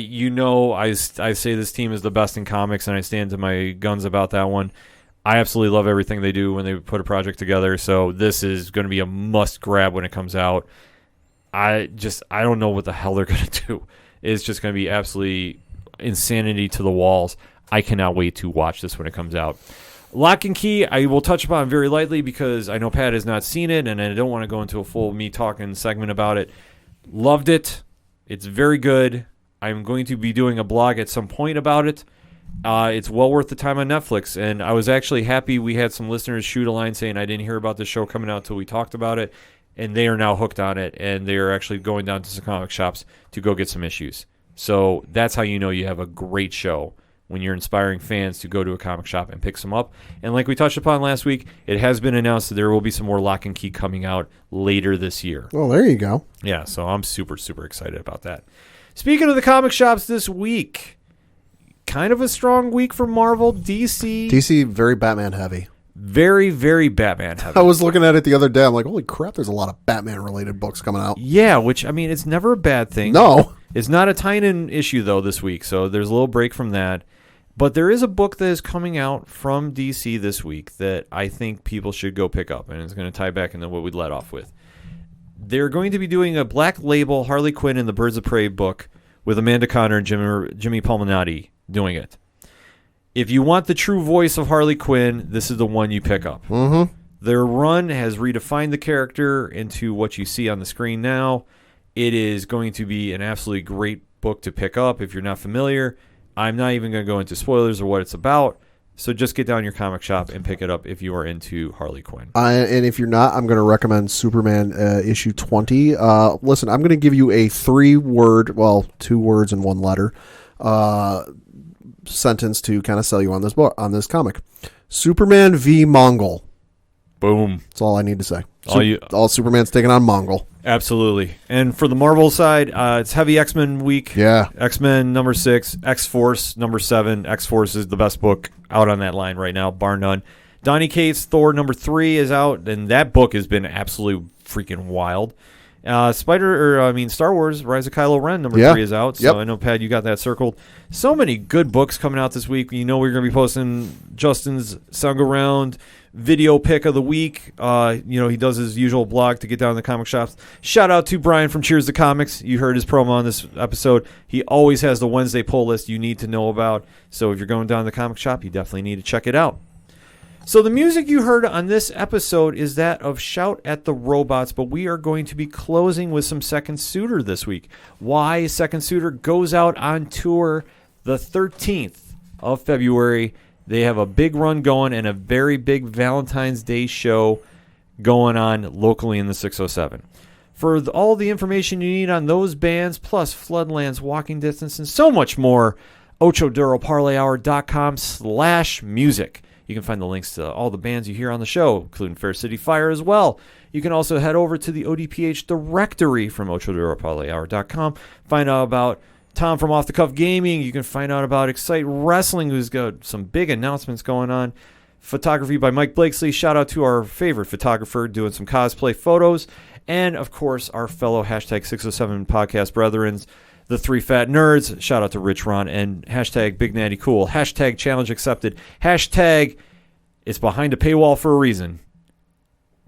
say this team is the best in comics, and I stand to my guns about that one. I absolutely love everything they do when they put a project together, so this is going to be a must-grab when it comes out. I don't know what the hell they're going to do. It's just going to be absolutely insanity to the walls. I cannot wait to watch this when it comes out. Lock and Key, I will touch upon very lightly because I know Pat has not seen it, and I don't want to go into a full me talking segment about it. Loved it. It's very good. I'm going to be doing a blog at some point about it. It's well worth the time on Netflix, and I was actually happy we had some listeners shoot a line saying I didn't hear about this show coming out until we talked about it, and they are now hooked on it, and they are actually going down to some comic shops to go get some issues. So that's how you know you have a great show, when you're inspiring fans to go to a comic shop and pick some up. And like we touched upon last week, it has been announced that there will be some more Lock and Key coming out later this year. Well, there you go. Yeah, so I'm super, super excited about that. Speaking of the comic shops this week, kind of a strong week for Marvel. DC, very Batman heavy. Very, very Batman heavy. I was looking at it the other day. I'm like, holy crap, there's a lot of Batman-related books coming out. Yeah, which, I mean, it's never a bad thing. No. It's not a Tunein issue, though, this week, so there's a little break from that. But there is a book that is coming out from DC this week that I think people should go pick up, and it's going to tie back into what we led off with. They're going to be doing a Black Label Harley Quinn and the Birds of Prey book with Amanda Conner and Jimmy Palmiotti doing it. If you want the true voice of Harley Quinn, this is the one you pick up. Mm-hmm. Their run has redefined the character into what you see on the screen now. It is going to be an absolutely great book to pick up if you're not familiar. I'm not even going to go into spoilers or what it's about, so just get down your comic shop and pick it up if you are into Harley Quinn. And if you're not, I'm going to recommend Superman issue 20. Listen, I'm going to give you a 3-word, well, 2 words and 1 letter sentence to kind of sell you on this book, on this comic. Superman v. Mongol. Boom. That's all I need to say. All Superman's taking on Mongol. Absolutely. And for the Marvel side, it's heavy X-Men week. Yeah. X-Men number 6, X-Force number 7. X-Force is the best book out on that line right now, bar none. Donny Cates' Thor number 3 is out, and that book has been absolutely freaking wild. Star Wars Rise of Kylo Ren number 3 is out, so I know, Pat, you got that circled. So many good books coming out this week. You know we're going to be posting Justin's Sound Around video pick of the week. He does his usual blog to get down to the comic shops. Shout out to Brian from Cheers to Comics. You heard his promo on this episode. He always has the Wednesday pull list you need to know about, so if you're going down to the comic shop, you definitely need to check it out. So the music you heard on this episode is that of Shout at the Robots, but we are going to be closing with some Second Suitor this week. Why? Second Suitor goes out on tour the 13th of February. They have a big run going and a very big Valentine's Day show going on locally in the 607. For all the information you need on those bands, plus Floodlands, Walking Distance, and so much more, OchoDuroParlayHour.com/music. You can find the links to all the bands you hear on the show, including Fair City Fire as well. You can also head over to the ODPH directory from OchoDuroParlayHour.com. Find out about Tom from Off the Cuff Gaming. You can find out about Excite Wrestling, who's got some big announcements going on. Photography by Mike Blakesley. Shout out to our favorite photographer doing some cosplay photos. And, of course, our fellow hashtag 607 podcast brethrens, the 3 Fat Nerds. Shout out to Rich Ron and hashtag Big Natty Cool. Hashtag challenge accepted. Hashtag it's behind a paywall for a reason.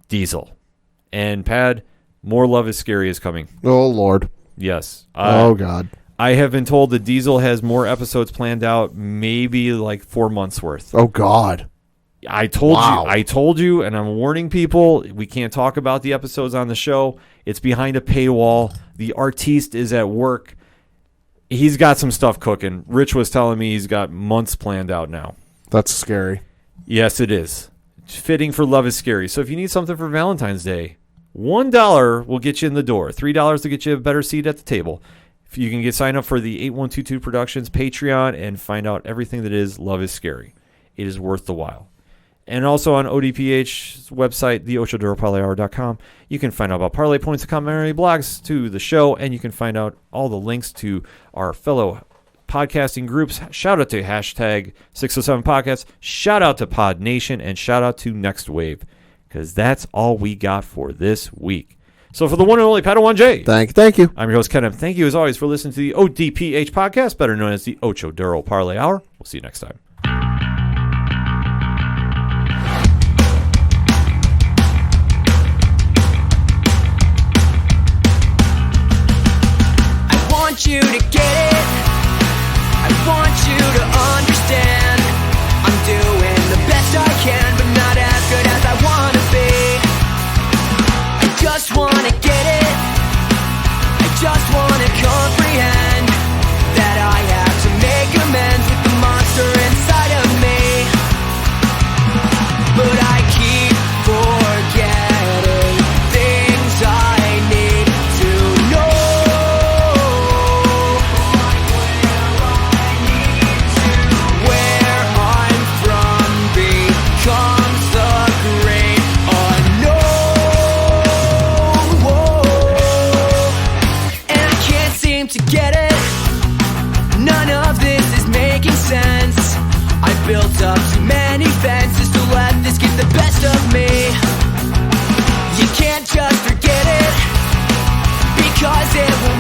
Diesel. And Pad, more Love is Scary is coming. Oh, Lord. Yes. Oh, God. I have been told that Diesel has more episodes planned out, maybe like 4 months worth. Oh, God. I told you, and I'm warning people, we can't talk about the episodes on the show. It's behind a paywall. The artiste is at work. He's got some stuff cooking. Rich was telling me he's got months planned out now. That's scary. Yes, it is. It's fitting for Love is Scary. So if you need something for Valentine's Day, $1 will get you in the door. $3 to get you a better seat at the table. If you can sign up for the 8122 Productions Patreon and find out everything that is Love is Scary. It is worth the while. And also on ODPH's website, the OchoDuroParlayHour.com, you can find out about Parlay Points and commentary blogs to the show, and you can find out all the links to our fellow podcasting groups. Shout out to hashtag 607 Podcasts. Shout out to Podnation, and shout out to Nxtwave. because that's all we got for this week. So for the one and only Padawan J, Thank you. I'm your host, Ken. Thank you, as always, for listening to the ODPH podcast, better known as the Ocho Duro Parlay Hour. We'll see you next time. I want you to get it. I want you to understand. I'm doing the best I can, but not as good as I want to be. I just want to get it. I just want to comprehend that I have to make amends with the monster inside of me. But I keep forgetting things I need to know. Where I'm from becomes the great unknown. And I can't seem to get it. None of this is making sense. I built up too many fences to let this get the best of me. You can't just forget it, because it will